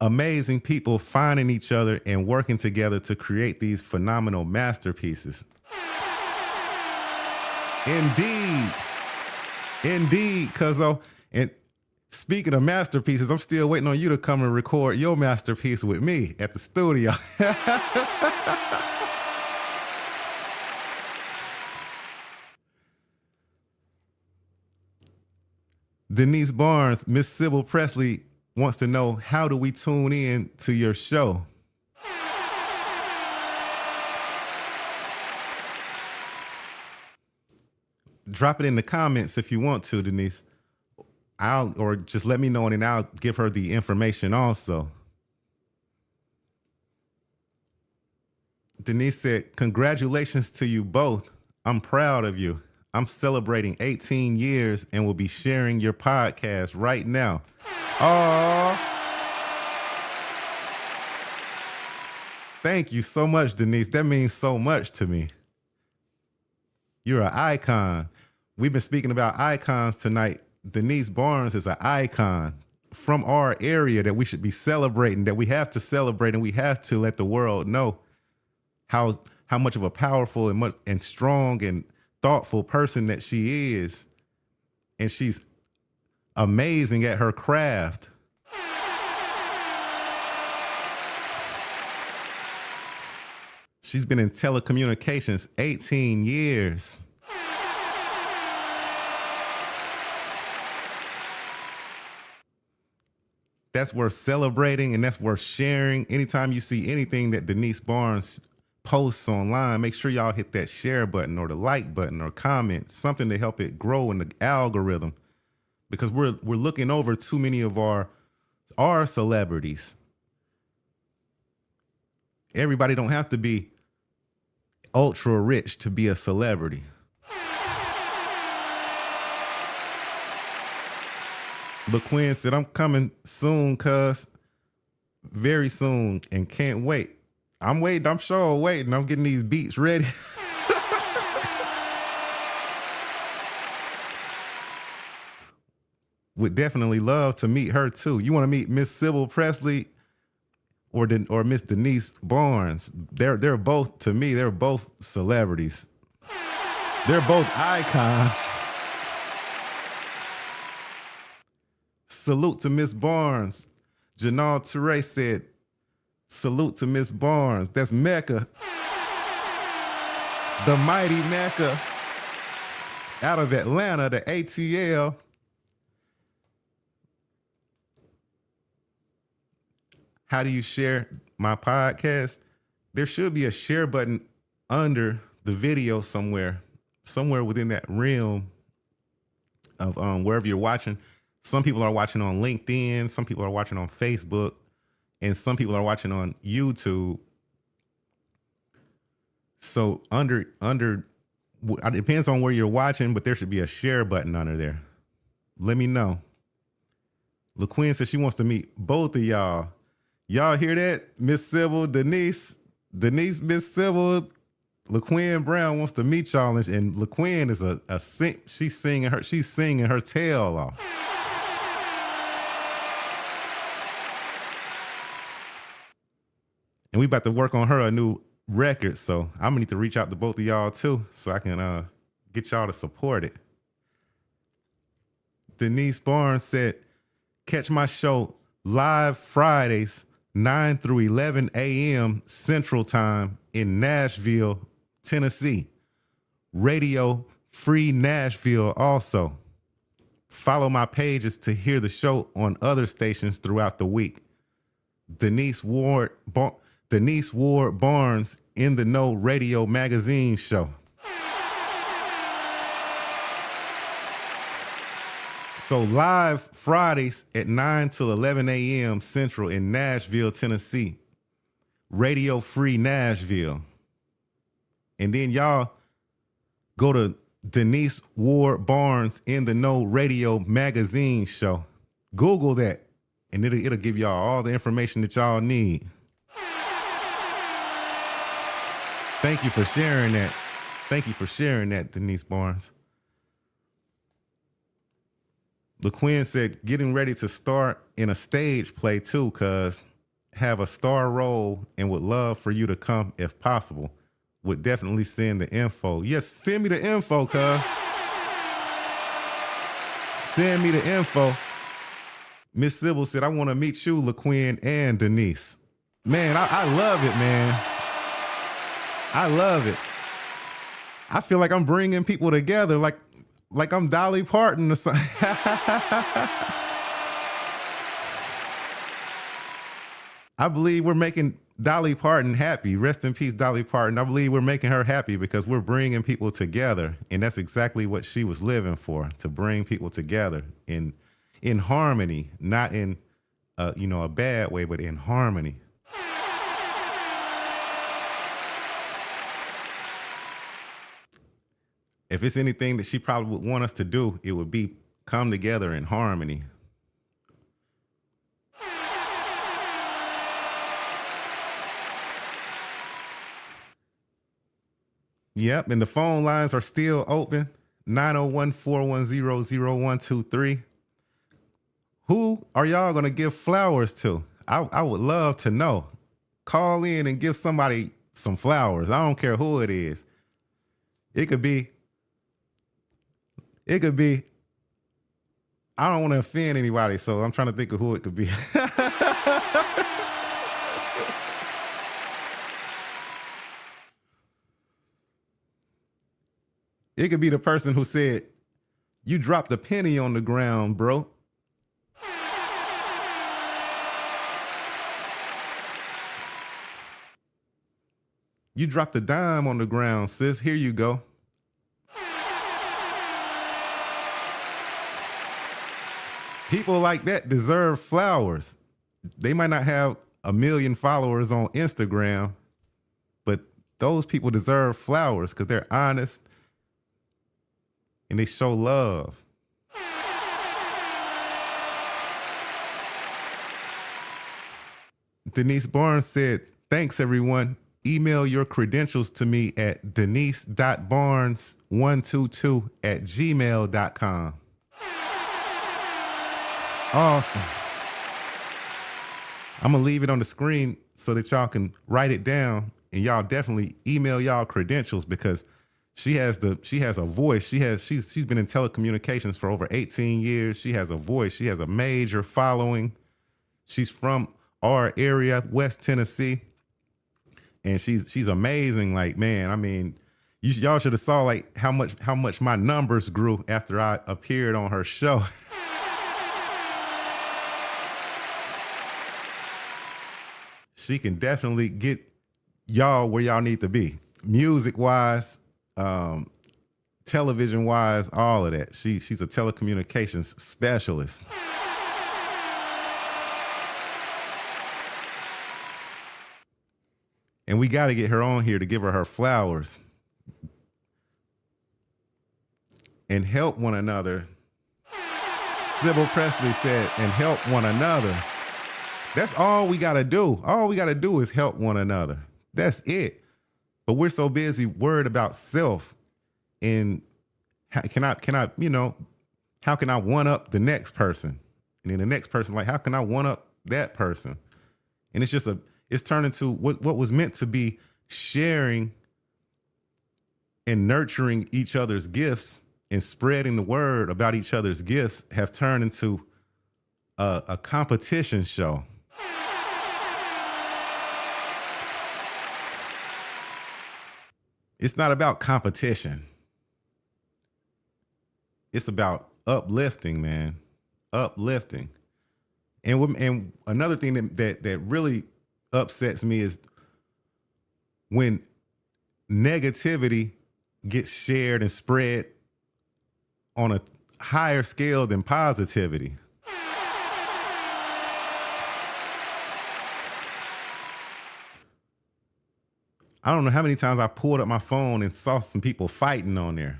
amazing people finding each other and working together to create these phenomenal masterpieces. Indeed. Indeed, Cuzzo. And speaking of masterpieces, I'm still waiting on you to come and record your masterpiece with me at the studio. Denise Barnes, Miss Sybil Presley wants to know, how do we tune in to your show? Drop it in the comments if you want to, Denise. Or just let me know and then I'll give her the information also. Denise said, congratulations to you both. I'm proud of you. I'm celebrating 18 years and will be sharing your podcast right now. Oh, thank you so much, Denise. That means so much to me. You're an icon. We've been speaking about icons tonight. Denise Barnes is an icon from our area that we should be celebrating, that we have to celebrate, and we have to let the world know how much of a powerful and strong and thoughtful person that she is. And she's amazing at her craft. She's been in telecommunications 18 years. That's worth celebrating and that's worth sharing. Anytime you see anything that Denise Barnes posts online, make sure y'all hit that share button or the like button or comment, something to help it grow in the algorithm. Because we're looking over too many of our celebrities. Everybody don't have to be ultra rich to be a celebrity. LaQuinn said, I'm coming soon, cuz. Very soon, and can't wait. I'm waiting. I'm sure waiting. I'm getting these beats ready. Would definitely love to meet her too. You want to meet Miss Sybil Presley or Miss Denise Barnes? They're both, to me, they're both celebrities. They're both icons. Salute to Miss Barnes. Janal Toure said, salute to Miss Barnes. That's Mecca. The mighty Mecca. Out of Atlanta, the ATL. How do you share my podcast? There should be a share button under the video somewhere within that realm of wherever you're watching. Some people are watching on LinkedIn, some people are watching on Facebook, and some people are watching on YouTube. So it depends on where you're watching, but there should be a share button under there. Let me know. LaQuinn says she wants to meet both of y'all. Y'all hear that? Miss Sybil, Denise, Miss Sybil, LaQuinn Brown wants to meet y'all, and LaQuinn is she's singing her tail off. And we about to work on a new record, so I'm gonna need to reach out to both of y'all too, so I can get y'all to support it. Denise Barnes said, catch my show live Fridays, 9 through 11 a.m. Central Time in Nashville, Tennessee. Radio Free Nashville also. Follow my pages to hear the show on other stations throughout the week. Denise Ward Barnes in the Know Radio Magazine Show. So live Fridays at 9 till 11 a.m. Central in Nashville, Tennessee. Radio Free Nashville. And then y'all go to Denise Ward Barnes in the Know Radio Magazine Show. Google that, and it'll give y'all all the information that y'all need. Thank you for sharing that. Thank you for sharing that, Denise Barnes. LaQuinn said, getting ready to start in a stage play too, cuz have a star role and would love for you to come if possible. Would definitely send the info. Yes, send me the info, cuz. Send me the info. Miss Sybil said, I want to meet you, LaQuinn and Denise. Man, I love it, man. I love it. I feel like I'm bringing people together, like I'm Dolly Parton or something. I believe we're making Dolly Parton happy. Rest in peace, Dolly Parton. I believe we're making her happy because we're bringing people together. And that's exactly what she was living for, to bring people together in harmony, not in a bad way, but in harmony. If it's anything that she probably would want us to do, it would be come together in harmony. Yep, and the phone lines are still open. 901-410-0123. Who are y'all going to give flowers to? I would love to know. Call in and give somebody some flowers. I don't care who it is. It could be, I don't want to offend anybody, so I'm trying to think of who it could be. It could be the person who said, you dropped a penny on the ground, bro. You dropped a dime on the ground, sis. Here you go. People like that deserve flowers. They might not have 1 million followers on Instagram, but those people deserve flowers because they're honest and they show love. Denise Barnes said, thanks, everyone. Email your credentials to me at denise.barnes122@gmail.com. Awesome. I'm going to leave it on the screen so that y'all can write it down, and y'all definitely email y'all credentials because she has a voice. She's been in telecommunications for over 18 years. She has a voice. She has a major following. She's from our area, West Tennessee. And she's amazing. Like, man, I mean, y'all should have saw like how much my numbers grew after I appeared on her show. She can definitely get y'all where y'all need to be, music wise, television wise, all of that. She's a telecommunications specialist. And we got to get her on here to give her flowers and help one another. Sybil Presley said, and help one another. That's all we got to do. All we got to do is help one another. That's it. But we're so busy worried about self and how can I one up the next person? And then the next person, like, how can I one up that person? And it's turned into what was meant to be sharing and nurturing each other's gifts and spreading the word about each other's gifts have turned into a competition show. It's not about competition. It's about uplifting, man. Uplifting. And another thing that really upsets me is when negativity gets shared and spread on a higher scale than positivity. I don't know how many times I pulled up my phone and saw some people fighting on there,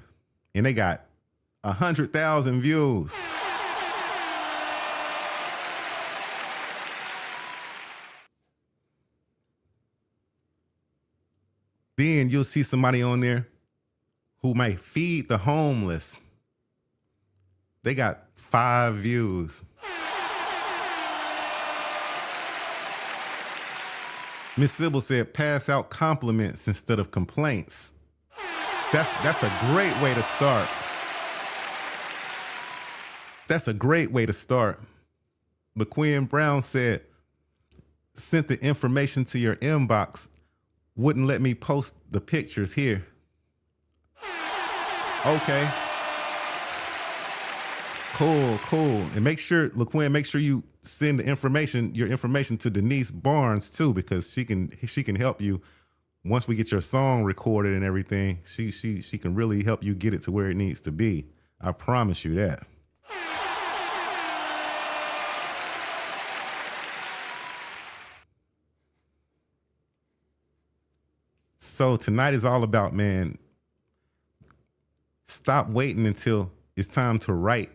and they got 100,000 views. Then you'll see somebody on there who might feed the homeless. They got 5 views. Miss Sybil said, pass out compliments instead of complaints. That's a great way to start. That's a great way to start. LaQuinn Brown said, sent the information to your inbox, wouldn't let me post the pictures here. Okay. Cool. And make sure, LaQuinn, make sure you send your information to Denise Barnes too, because she can help you once we get your song recorded and everything. She can really help you get it to where it needs to be. I promise you that. So tonight is all about, man, stop waiting until it's time to write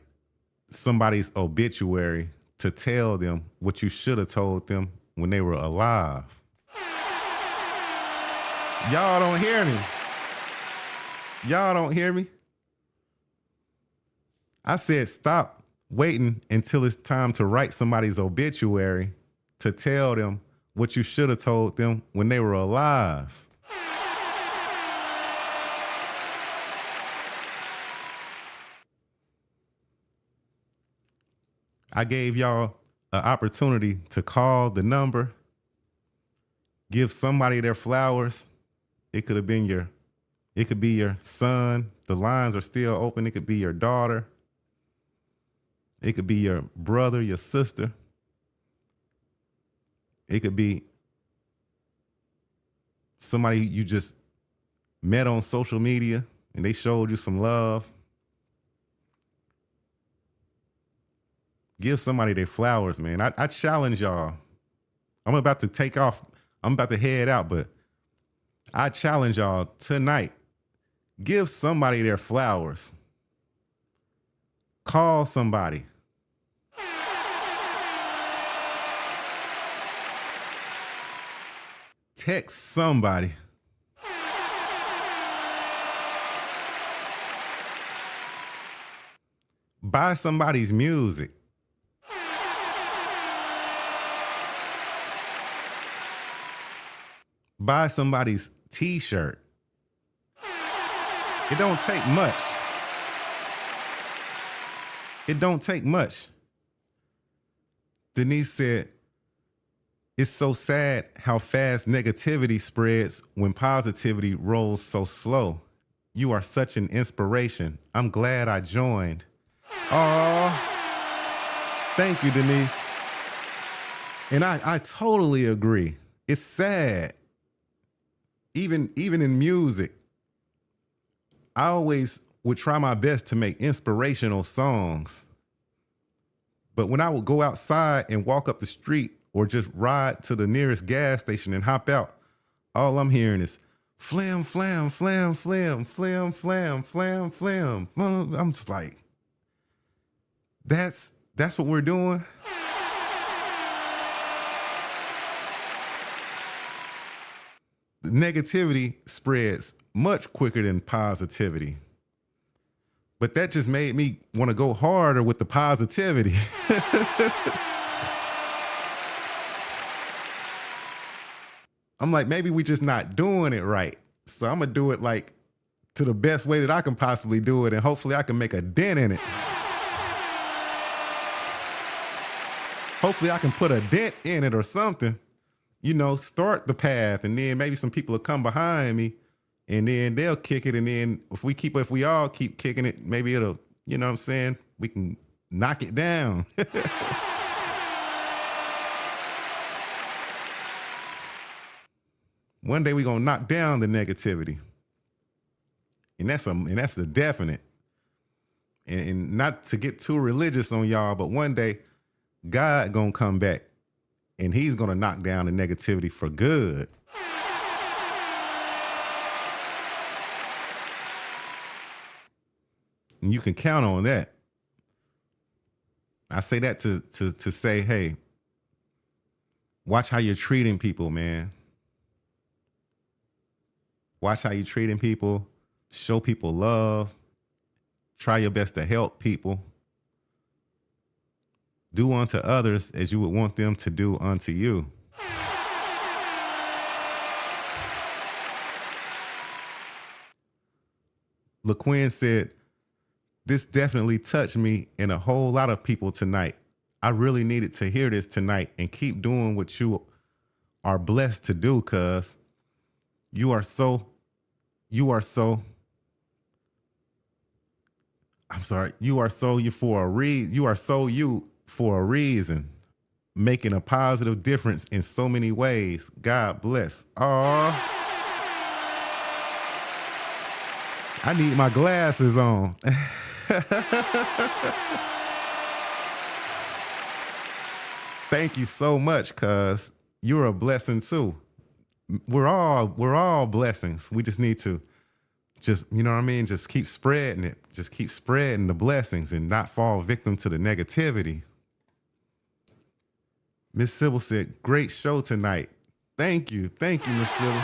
somebody's obituary to tell them what you should have told them when they were alive. Y'all don't hear me. Y'all don't hear me. I said stop waiting until it's time to write somebody's obituary to tell them what you should have told them when they were alive. I gave y'all an opportunity to call the number, give somebody their flowers. It could be your son. The lines are still open. It could be your daughter. It could be your brother, your sister. It could be somebody you just met on social media and they showed you some love. Give somebody their flowers, man. I challenge y'all. I'm about to take off. I'm about to head out, but I challenge y'all tonight. Give somebody their flowers. Call somebody. Text somebody. Buy somebody's music. Buy somebody's t-shirt. It don't take much. It don't take much. Denise said, it's so sad how fast negativity spreads when positivity rolls so slow. You are such an inspiration. I'm glad I joined. Oh, thank you, Denise. And I totally agree. It's sad. Even in music, I always would try my best to make inspirational songs. But when I would go outside and walk up the street or just ride to the nearest gas station and hop out, all I'm hearing is flam, flam, flam, flam, flam, flam, flam, flam. I'm just like, that's what we're doing? The negativity spreads much quicker than positivity. But that just made me want to go harder with the positivity. I'm like, maybe we just not doing it right. So I'm going to do it like to the best way that I can possibly do it. And hopefully I can make a dent in it. Hopefully I can put a dent in it or something. You know, start the path, and then maybe some people will come behind me and then they'll kick it. And then if we all keep kicking it, maybe it'll, you know what I'm saying, We can knock it down. One day we're gonna knock down the negativity. And that's the definite. And not to get too religious on y'all, but one day God gonna come back and he's gonna knock down the negativity for good. And you can count on that. I say that to say, hey, watch how you're treating people, man. Watch how you're treating people. Show people love. Try your best to help people. Do unto others as you would want them to do unto you. LaQuinn said, this definitely touched me and a whole lot of people tonight. I really needed to hear this tonight and keep doing what you are blessed to do, cuz you are so you for a reason, making a positive difference in so many ways. God bless. Aw. I need my glasses on. Thank you so much, cuz you're a blessing too. We're all blessings. We just need to you know what I mean? Just keep spreading it. Just keep spreading the blessings and not fall victim to the negativity. Miss Sybil said, great show tonight. Thank you, Miss Sybil.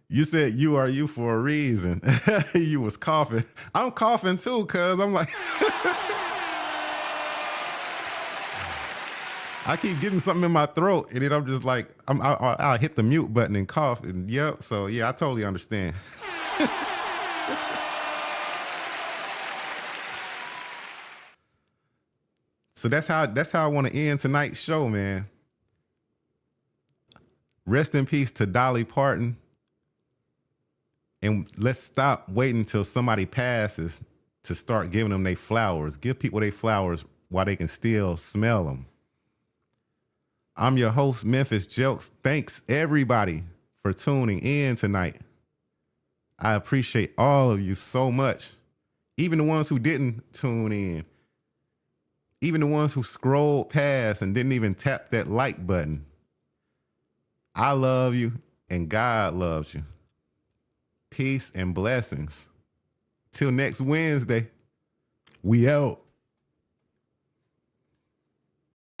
You said you are you for a reason. You was coughing. I'm coughing too, cuz I'm like, I keep getting something in my throat, and then I'm just like, I'll hit the mute button and cough, and yep. So yeah, I totally understand. So that's how I want to end tonight's show, man. Rest in peace to Dolly Parton. And let's stop waiting until somebody passes to start giving them their flowers. Give people their flowers while they can still smell them. I'm your host, Memphis Jelks. Thanks, everybody, for tuning in tonight. I appreciate all of you so much. Even the ones who didn't tune in. Even the ones who scrolled past and didn't even tap that like button. I love you, and God loves you. Peace and blessings. Till next Wednesday, we out.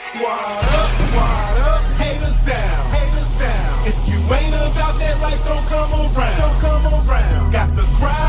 Squad up, haters down, haters down. If you ain't about that life, don't come around, don't come around. Got the crowd.